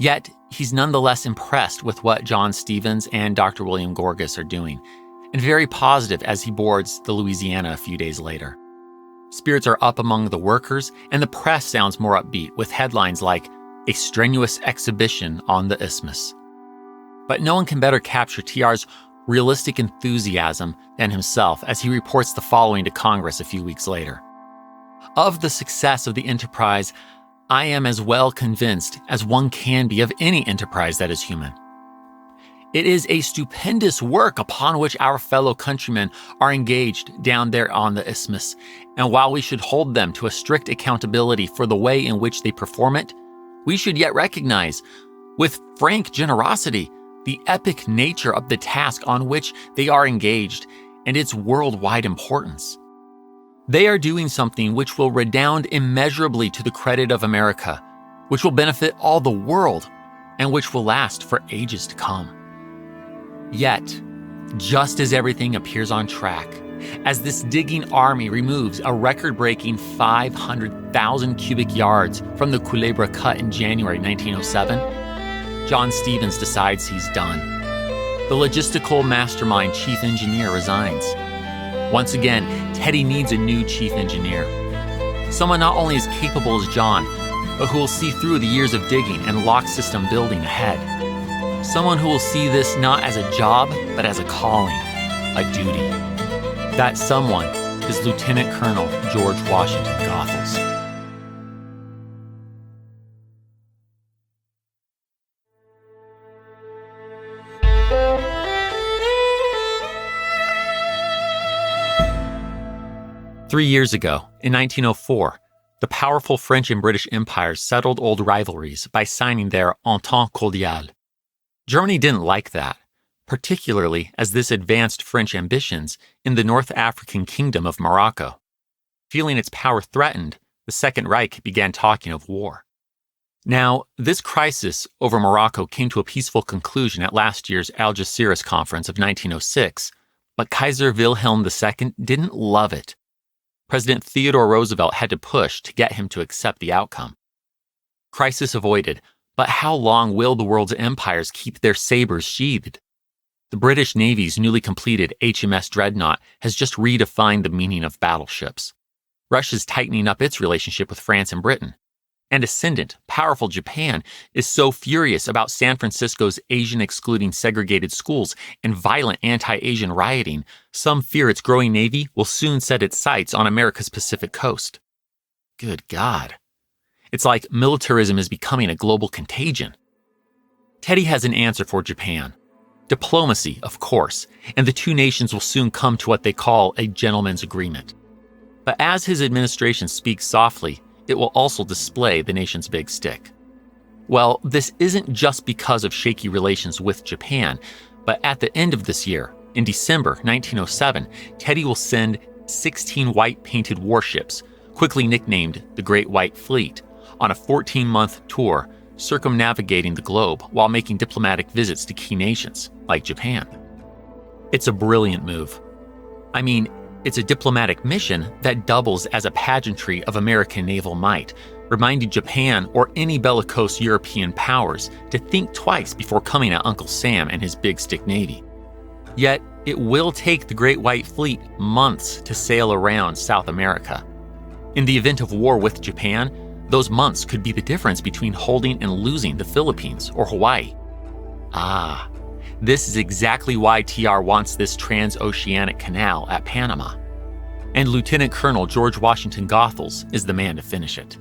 Yet, he's nonetheless impressed with what John Stevens and Dr. William Gorgas are doing, and very positive as he boards the Louisiana a few days later. Spirits are up among the workers, and the press sounds more upbeat with headlines like, "A strenuous exhibition on the Isthmus." But no one can better capture TR's realistic enthusiasm than himself as he reports the following to Congress a few weeks later. "Of the success of the enterprise, I am as well convinced as one can be of any enterprise that is human. It is a stupendous work upon which our fellow countrymen are engaged down there on the Isthmus, and while we should hold them to a strict accountability for the way in which they perform it, we should yet recognize, with frank generosity, the epic nature of the task on which they are engaged and its worldwide importance. They are doing something which will redound immeasurably to the credit of America, which will benefit all the world, and which will last for ages to come. Yet, just as everything appears on track, as this digging army removes a record-breaking 500,000 cubic yards from the Culebra Cut in January 1907, John Stevens decides he's done. The logistical mastermind chief engineer resigns. Once again, Teddy needs a new chief engineer. Someone not only as capable as John, but who will see through the years of digging and lock system building ahead. Someone who will see this not as a job, but as a calling, a duty. That someone is Lieutenant Colonel George Washington Goethals. Three years ago, in 1904, the powerful French and British empires settled old rivalries by signing their Entente Cordiale. Germany didn't like that, particularly as this advanced French ambitions in the North African kingdom of Morocco. Feeling its power threatened, the Second Reich began talking of war. Now, this crisis over Morocco came to a peaceful conclusion at last year's Algeciras Conference of 1906, but Kaiser Wilhelm II didn't love it. President Theodore Roosevelt had to push to get him to accept the outcome. Crisis avoided, but how long will the world's empires keep their sabers sheathed? The British Navy's newly completed HMS Dreadnought has just redefined the meaning of battleships. Russia's tightening up its relationship with France and Britain. And ascendant, powerful Japan is so furious about San Francisco's Asian-excluding segregated schools and violent anti-Asian rioting, some fear its growing navy will soon set its sights on America's Pacific coast. Good God. It's like militarism is becoming a global contagion. Teddy has an answer for Japan. Diplomacy, of course, and the two nations will soon come to what they call a gentleman's agreement. But as his administration speaks softly, it will also display the nation's big stick. Well, this isn't just because of shaky relations with Japan, but at the end of this year, in December 1907, Teddy will send 16 white-painted warships, quickly nicknamed the Great White Fleet, on a 14-month tour circumnavigating the globe while making diplomatic visits to key nations, like Japan. It's a brilliant move. I mean, it's a diplomatic mission that doubles as a pageantry of American naval might, reminding Japan or any bellicose European powers to think twice before coming at Uncle Sam and his big stick navy. Yet, it will take the Great White Fleet months to sail around South America. In the event of war with Japan, those months could be the difference between holding and losing the Philippines or Hawaii. This is exactly why TR wants this transoceanic canal at Panama. And Lieutenant Colonel George Washington Goethals is the man to finish it.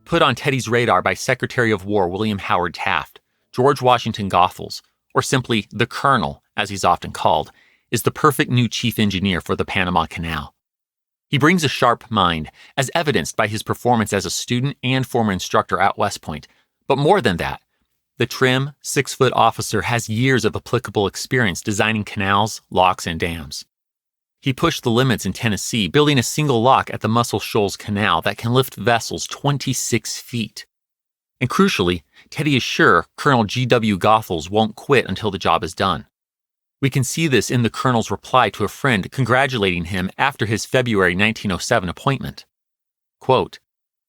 Put on Teddy's radar by Secretary of War William Howard Taft, George Washington Goethals, or simply the Colonel, as he's often called, is the perfect new chief engineer for the Panama Canal. He brings a sharp mind, as evidenced by his performance as a student and former instructor at West Point. But more than that, the trim, 6-foot officer has years of applicable experience designing canals, locks, and dams. He pushed the limits in Tennessee, building a single lock at the Muscle Shoals Canal that can lift vessels 26 feet. And crucially, Teddy is sure Colonel G.W. Goethals won't quit until the job is done. We can see this in the Colonel's reply to a friend congratulating him after his February 1907 appointment. Quote,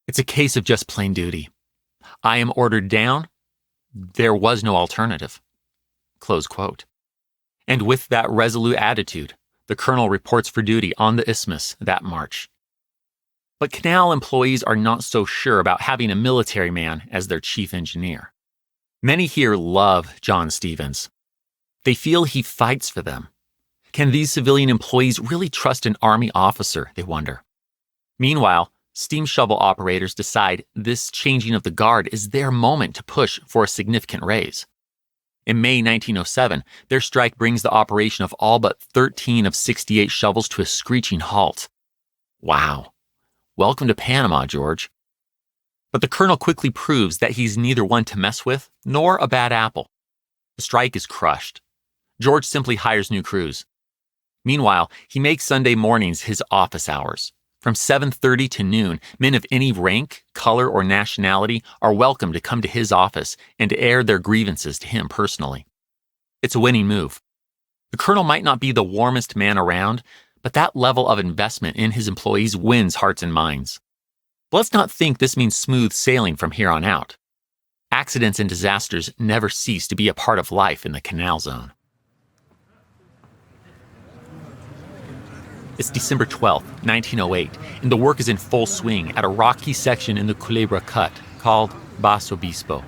"It's a case of just plain duty. I am ordered down. There was no alternative." Close quote. And with that resolute attitude, the Colonel reports for duty on the Isthmus that March. But Canal employees are not so sure about having a military man as their chief engineer. Many here love John Stevens. They feel he fights for them. Can these civilian employees really trust an Army officer, they wonder. Meanwhile, steam shovel operators decide this changing of the guard is their moment to push for a significant raise. In May 1907, their strike brings the operation of all but 13 of 68 shovels to a screeching halt. Wow. Welcome to Panama, George. But the Colonel quickly proves that he's neither one to mess with nor a bad apple. The strike is crushed. George simply hires new crews. Meanwhile, he makes Sunday mornings his office hours. From 7:30 to noon, men of any rank, color, or nationality are welcome to come to his office and to air their grievances to him personally. It's a winning move. The Colonel might not be the warmest man around, but that level of investment in his employees wins hearts and minds. But let's not think this means smooth sailing from here on out. Accidents and disasters never cease to be a part of life in the Canal Zone. It's December 12, 1908, and the work is in full swing at a rocky section in the Culebra Cut called Bas Obispo.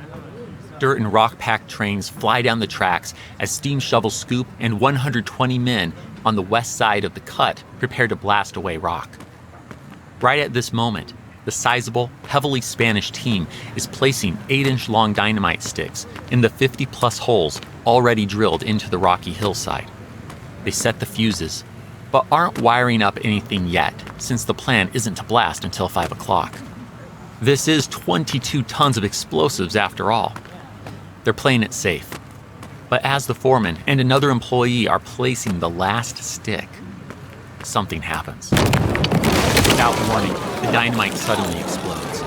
Dirt and rock-packed trains fly down the tracks as steam shovels scoop and 120 men on the west side of the cut prepare to blast away rock. Right at this moment, the sizable, heavily Spanish team is placing 8-inch-long dynamite sticks in the 50-plus holes already drilled into the rocky hillside. They set the fuses, but aren't wiring up anything yet, since the plan isn't to blast until 5 o'clock. This is 22 tons of explosives after all. They're playing it safe. But as the foreman and another employee are placing the last stick, something happens. Without warning, the dynamite suddenly explodes.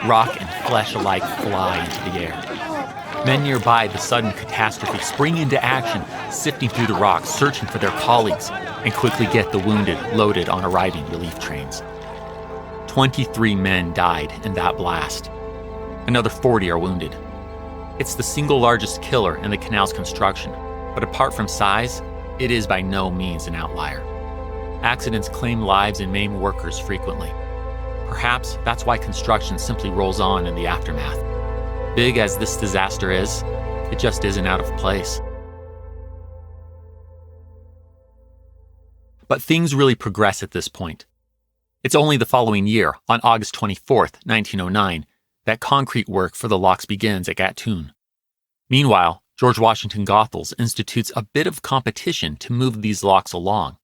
Rock and flesh alike fly into the air. Men nearby the sudden catastrophe spring into action, sifting through the rocks, searching for their colleagues, and quickly get the wounded loaded on arriving relief trains. 23 men died in that blast. Another 40 are wounded. It's the single largest killer in the canal's construction, but apart from size, it is by no means an outlier. Accidents claim lives and maim workers frequently. Perhaps that's why construction simply rolls on in the aftermath. Big as this disaster is, it just isn't out of place. But things really progress at this point. It's only the following year, on August 24th, 1909, that concrete work for the locks begins at Gatun. Meanwhile, George Washington Goethals institutes a bit of competition to move these locks along.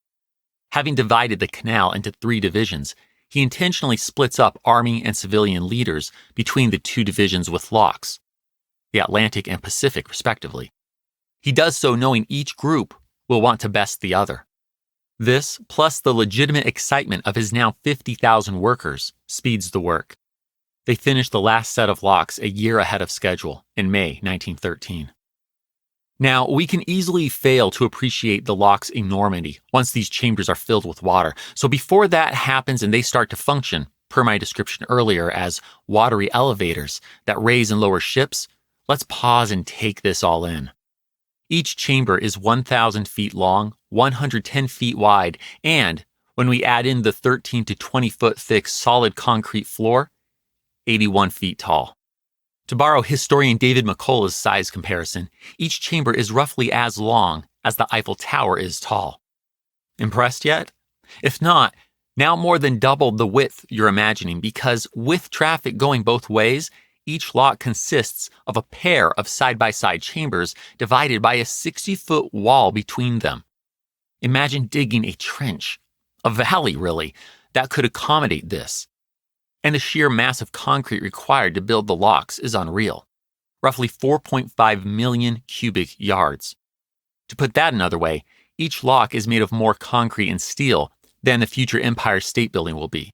Having divided the canal into 3 divisions, he intentionally splits up Army and civilian leaders between the 2 divisions with locks, the Atlantic and Pacific respectively. He does so knowing each group will want to best the other. This, plus the legitimate excitement of his now 50,000 workers, speeds the work. They finish the last set of locks a year ahead of schedule, in May 1913. Now, we can easily fail to appreciate the lock's enormity once these chambers are filled with water, so before that happens and they start to function, per my description earlier as watery elevators that raise and lower ships, let's pause and take this all in. Each chamber is 1,000 feet long, 110 feet wide, and, when we add in the 13 to 20 foot thick solid concrete floor, 81 feet tall. To borrow historian David McCullough's size comparison, each chamber is roughly as long as the Eiffel Tower is tall. Impressed yet? If not, now more than double the width you're imagining, because with traffic going both ways, Each lock consists of a pair of side-by-side chambers divided by a 60-foot wall between them. Imagine digging a trench, a valley really, that could accommodate this. And the sheer mass of concrete required to build the locks is unreal. Roughly 4.5 million cubic yards. To put that another way, each lock is made of more concrete and steel than the future Empire State Building will be.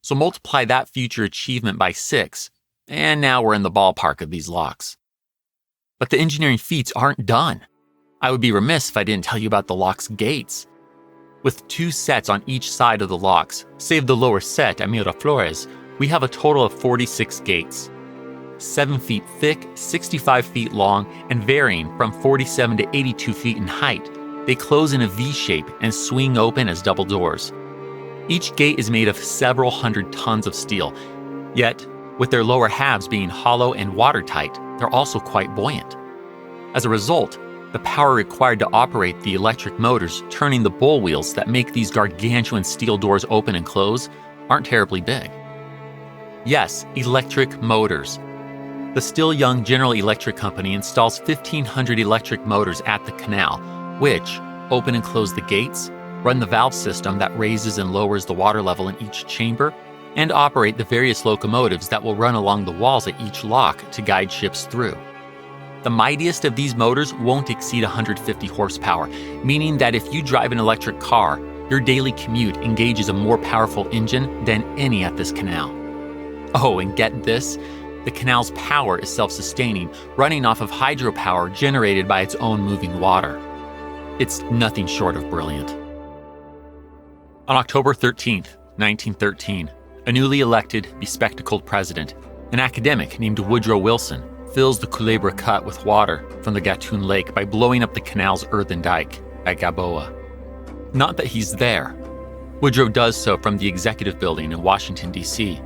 So multiply that future achievement by 6, and now we're in the ballpark of these locks. But the engineering feats aren't done. I would be remiss if I didn't tell you about the lock's gates. With 2 sets on each side of the locks, save the lower set at Miraflores, we have a total of 46 gates. 7 feet thick, 65 feet long, and varying from 47 to 82 feet in height, they close in a V shape and swing open as double doors. Each gate is made of several hundred tons of steel, yet, with their lower halves being hollow and watertight, they're also quite buoyant. As a result, the power required to operate the electric motors turning the bull wheels that make these gargantuan steel doors open and close aren't terribly big. Yes, electric motors. The still young General Electric Company installs 1,500 electric motors at the canal, which open and close the gates, run the valve system that raises and lowers the water level in each chamber, and operate the various locomotives that will run along the walls at each lock to guide ships through. The mightiest of these motors won't exceed 150 horsepower, meaning that if you drive an electric car, your daily commute engages a more powerful engine than any at this canal. Oh, and get this, the canal's power is self-sustaining, running off of hydropower generated by its own moving water. It's nothing short of brilliant. On October 13th, 1913, a newly elected, bespectacled president, an academic named Woodrow Wilson, fills the Culebra Cut with water from the Gatun Lake by blowing up the canal's earthen dike at Gaboa. Not that he's there. Woodrow does so from the executive building in Washington, D.C.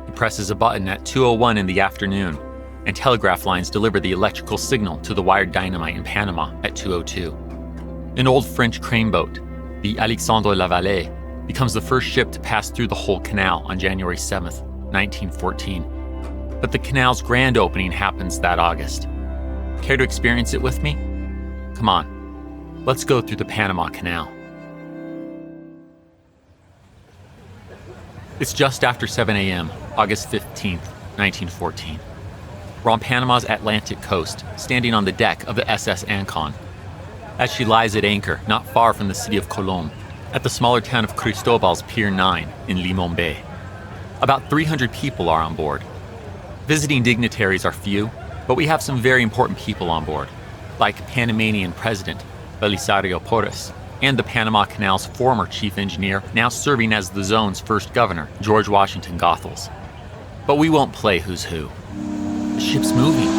He presses a button at 2:01 in the afternoon, and telegraph lines deliver the electrical signal to the wired dynamite in Panama at 2:02. An old French crane boat, the Alexandre Lavallee, becomes the first ship to pass through the whole canal on January 7th, 1914. But the canal's grand opening happens that August. Care to experience it with me? Come on, let's go through the Panama Canal. It's just after 7 a.m., August 15th, 1914. We're on Panama's Atlantic coast, standing on the deck of the SS Ancon. As she lies at anchor not far from the city of Colón, at the smaller town of Cristobal's Pier 9 in Limon Bay. About 300 people are on board. Visiting dignitaries are few, but we have some very important people on board, like Panamanian President Belisario Porras and the Panama Canal's former chief engineer, now serving as the zone's first governor, George Washington Goethals. But we won't play who's who. The ship's moving.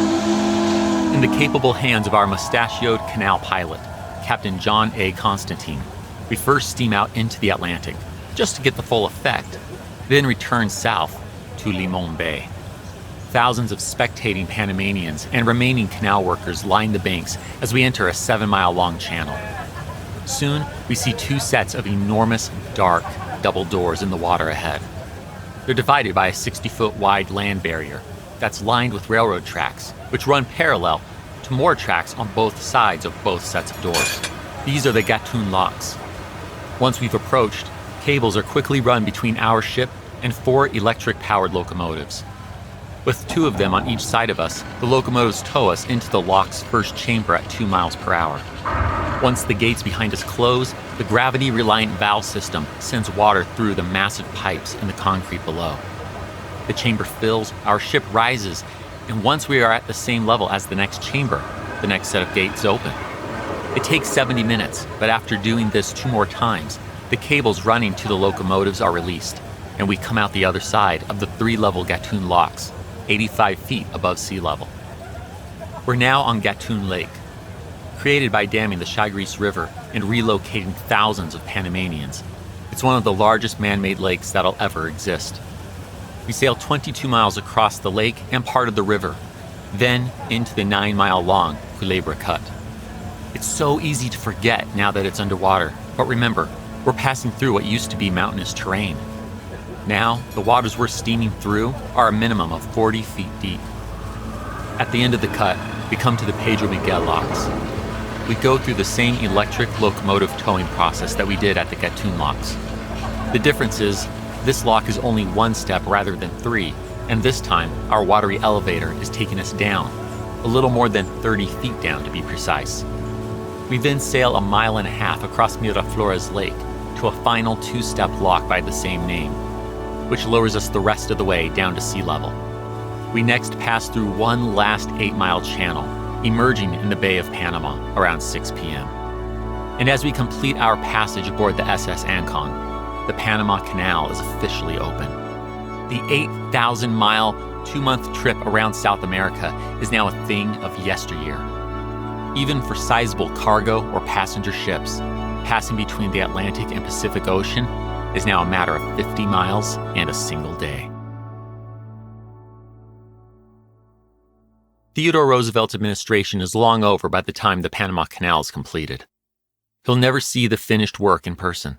In the capable hands of our mustachioed canal pilot, Captain John A. Constantine, we first steam out into the Atlantic, just to get the full effect, then return south to Limon Bay. Thousands of spectating Panamanians and remaining canal workers line the banks as we enter a 7-mile-long channel. Soon, we see 2 sets of enormous, dark, double doors in the water ahead. They're divided by a 60-foot wide land barrier that's lined with railroad tracks, which run parallel to more tracks on both sides of both sets of doors. These are the Gatun locks. Once we've approached, cables are quickly run between our ship and 4 electric-powered locomotives. With 2 of them on each side of us, the locomotives tow us into the lock's first chamber at 2 miles per hour. Once the gates behind us close, the gravity-reliant valve system sends water through the massive pipes in the concrete below. The chamber fills, our ship rises, and once we are at the same level as the next chamber, the next set of gates open. It takes 70 minutes, but after doing this 2 more times, the cables running to the locomotives are released, and we come out the other side of the 3-level Gatun locks, 85 feet above sea level. We're now on Gatun Lake. Created by damming the Chagres River and relocating thousands of Panamanians, it's one of the largest man-made lakes that'll ever exist. We sail 22 miles across the lake and part of the river, then into the 9-mile-long Culebra Cut. It's so easy to forget now that it's underwater, but remember, we're passing through what used to be mountainous terrain. Now, the waters we're steaming through are a minimum of 40 feet deep. At the end of the cut, we come to the Pedro Miguel locks. We go through the same electric locomotive towing process that we did at the Gatun locks. The difference is, this lock is only one step rather than three, and this time, our watery elevator is taking us down, a little more than 30 feet down to be precise. We then sail a mile and a half across Miraflores Lake to a final two-step lock by the same name, which lowers us the rest of the way down to sea level. We next pass through one last 8-mile channel, emerging in the Bay of Panama around 6 p.m. And as we complete our passage aboard the SS Ancon, the Panama Canal is officially open. The 8,000-mile, 2-month trip around South America is now a thing of yesteryear. Even for sizable cargo or passenger ships, passing between the Atlantic and Pacific Ocean is now a matter of 50 miles and a single day. Theodore Roosevelt's administration is long over by the time the Panama Canal is completed. He'll never see the finished work in person.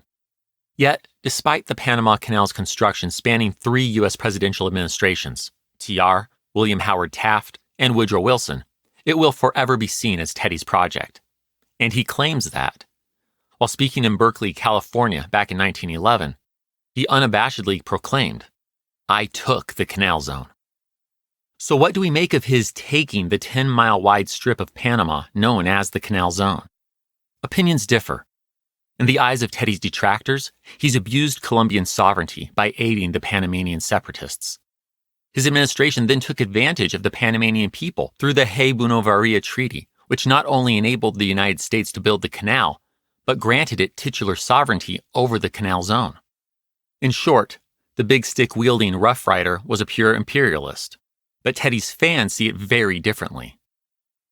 Yet, despite the Panama Canal's construction spanning 3 U.S. presidential administrations, TR, William Howard Taft, and Woodrow Wilson, it will forever be seen as Teddy's project. And he claims that. While speaking in Berkeley, California back in 1911, he unabashedly proclaimed, "I took the Canal Zone." So what do we make of his taking the 10-mile wide strip of Panama known as the Canal Zone? Opinions differ. In the eyes of Teddy's detractors, he's abused Colombian sovereignty by aiding the Panamanian separatists. His administration then took advantage of the Panamanian people through the Hay-Buenaventura Treaty, which not only enabled the United States to build the canal, but granted it titular sovereignty over the Canal Zone. In short, the big stick-wielding Rough Rider was a pure imperialist. But Teddy's fans see it very differently.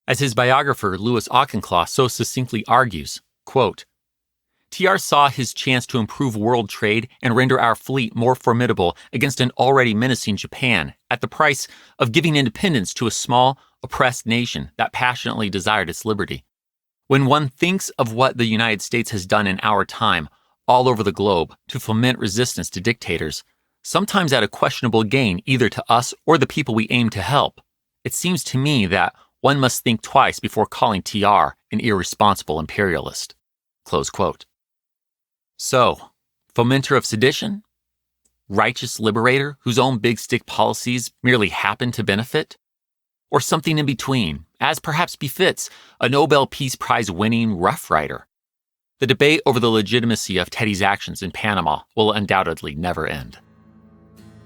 As his biographer Louis Auchincloss so succinctly argues, quote, "TR saw his chance to improve world trade and render our fleet more formidable against an already menacing Japan at the price of giving independence to a small, oppressed nation that passionately desired its liberty. When one thinks of what the United States has done in our time all over the globe to foment resistance to dictators, sometimes at a questionable gain either to us or the people we aim to help, it seems to me that one must think twice before calling TR an irresponsible imperialist." Close quote. So, fomenter of sedition? Righteous liberator whose own big stick policies merely happen to benefit? Or something in between, as perhaps befits a Nobel Peace Prize winning Rough Rider? The debate over the legitimacy of Teddy's actions in Panama will undoubtedly never end.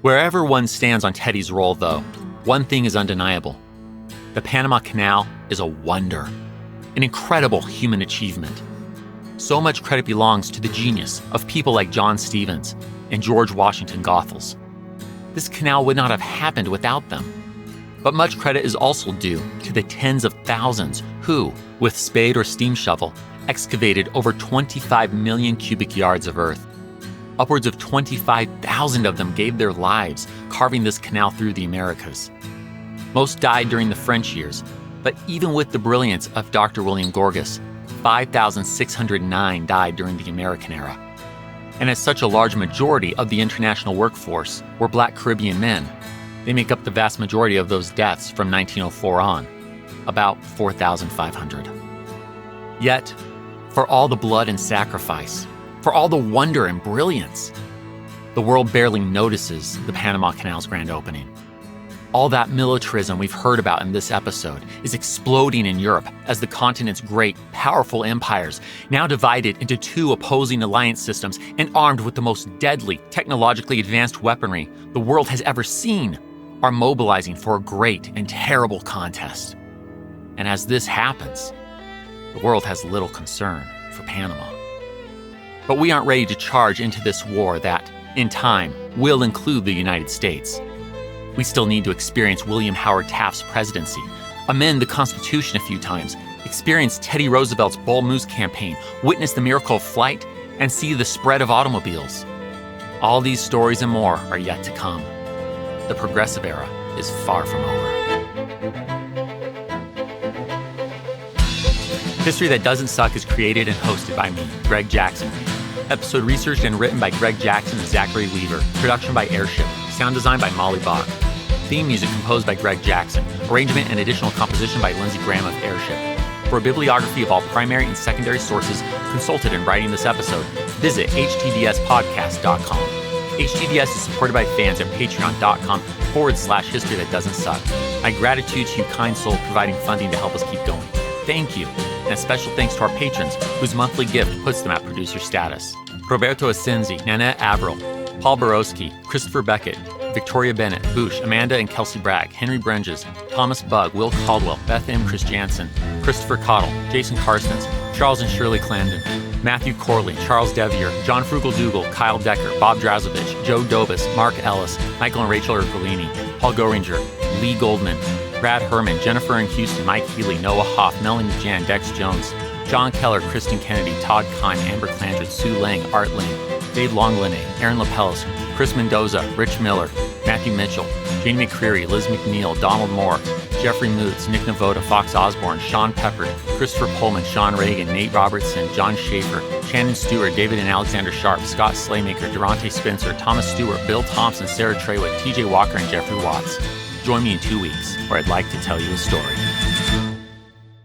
Wherever one stands on Teddy's role, though, one thing is undeniable. The Panama Canal is a wonder, an incredible human achievement. So much credit belongs to the genius of people like John Stevens and George Washington Goethals. This canal would not have happened without them. But much credit is also due to the tens of thousands who, with spade or steam shovel, excavated over 25 million cubic yards of earth. Upwards of 25,000 of them gave their lives carving this canal through the Americas. Most died during the French years, but even with the brilliance of Dr. William Gorgas, 5,609 died during the American era. And as such a large majority of the international workforce were Black Caribbean men, they make up the vast majority of those deaths from 1904 on, about 4,500. Yet, for all the blood and sacrifice, for all the wonder and brilliance, the world barely notices the Panama Canal's grand opening. All that militarism we've heard about in this episode is exploding in Europe as the continent's great, powerful empires, now divided into 2 opposing alliance systems and armed with the most deadly, technologically advanced weaponry the world has ever seen, are mobilizing for a great and terrible contest. And as this happens, the world has little concern for Panama. But we aren't ready to charge into this war that, in time, will include the United States. We still need to experience William Howard Taft's presidency, amend the Constitution a few times, experience Teddy Roosevelt's Bull Moose campaign, witness the miracle of flight, and see the spread of automobiles. All these stories and more are yet to come. The progressive era is far from over. History That Doesn't Suck is created and hosted by me, Greg Jackson. Episode researched and written by Greg Jackson and Zachary Weaver. Production by Airship. Sound design by Molly Bach. Theme music composed by Greg Jackson. Arrangement and additional composition by Lindsey Graham of Airship. For a bibliography of all primary and secondary sources consulted in writing this episode, visit htdspodcast.com. HTDS is supported by fans at patreon.com/history that doesn't suck. My gratitude to you kind souls providing funding to help us keep going. Thank you. And a special thanks to our patrons, whose monthly gift puts them at producer status. Roberto Asenzi, Nanette Averill, Paul Borowski, Christopher Beckett, Victoria Bennett, Boosh, Amanda and Kelsey Bragg, Henry Brenges, Thomas Bugg, Will Caldwell, Beth M. Chris Jansen, Christopher Cottle, Jason Carstens, Charles and Shirley Clandon, Matthew Corley, Charles Devier, John Frugal Dougal, Kyle Decker, Bob Drazovich, Joe Dobus, Mark Ellis, Michael and Rachel Ercolini, Paul Goringer, Lee Goldman, Brad Herman, Jennifer and Houston, Mike Healy, Noah Hoff, Melanie Jan, Dex Jones, John Keller, Kristen Kennedy, Todd Kahn, Amber Clandred, Sue Lang, Art Lane, Dave Longlinay, Aaron Lapellis, Chris Mendoza, Rich Miller, Matthew Mitchell, Janie McCreary, Liz McNeil, Donald Moore, Jeffrey Moots, Nick Navoda, Fox Osborne, Sean Pepper, Christopher Pullman, Sean Reagan, Nate Robertson, John Schaefer, Shannon Stewart, David and Alexander Sharp, Scott Slaymaker, Durante Spencer, Thomas Stewart, Bill Thompson, Sarah Treywick, TJ Walker, and Jeffrey Watts. Join me in 2 weeks, where I'd like to tell you a story.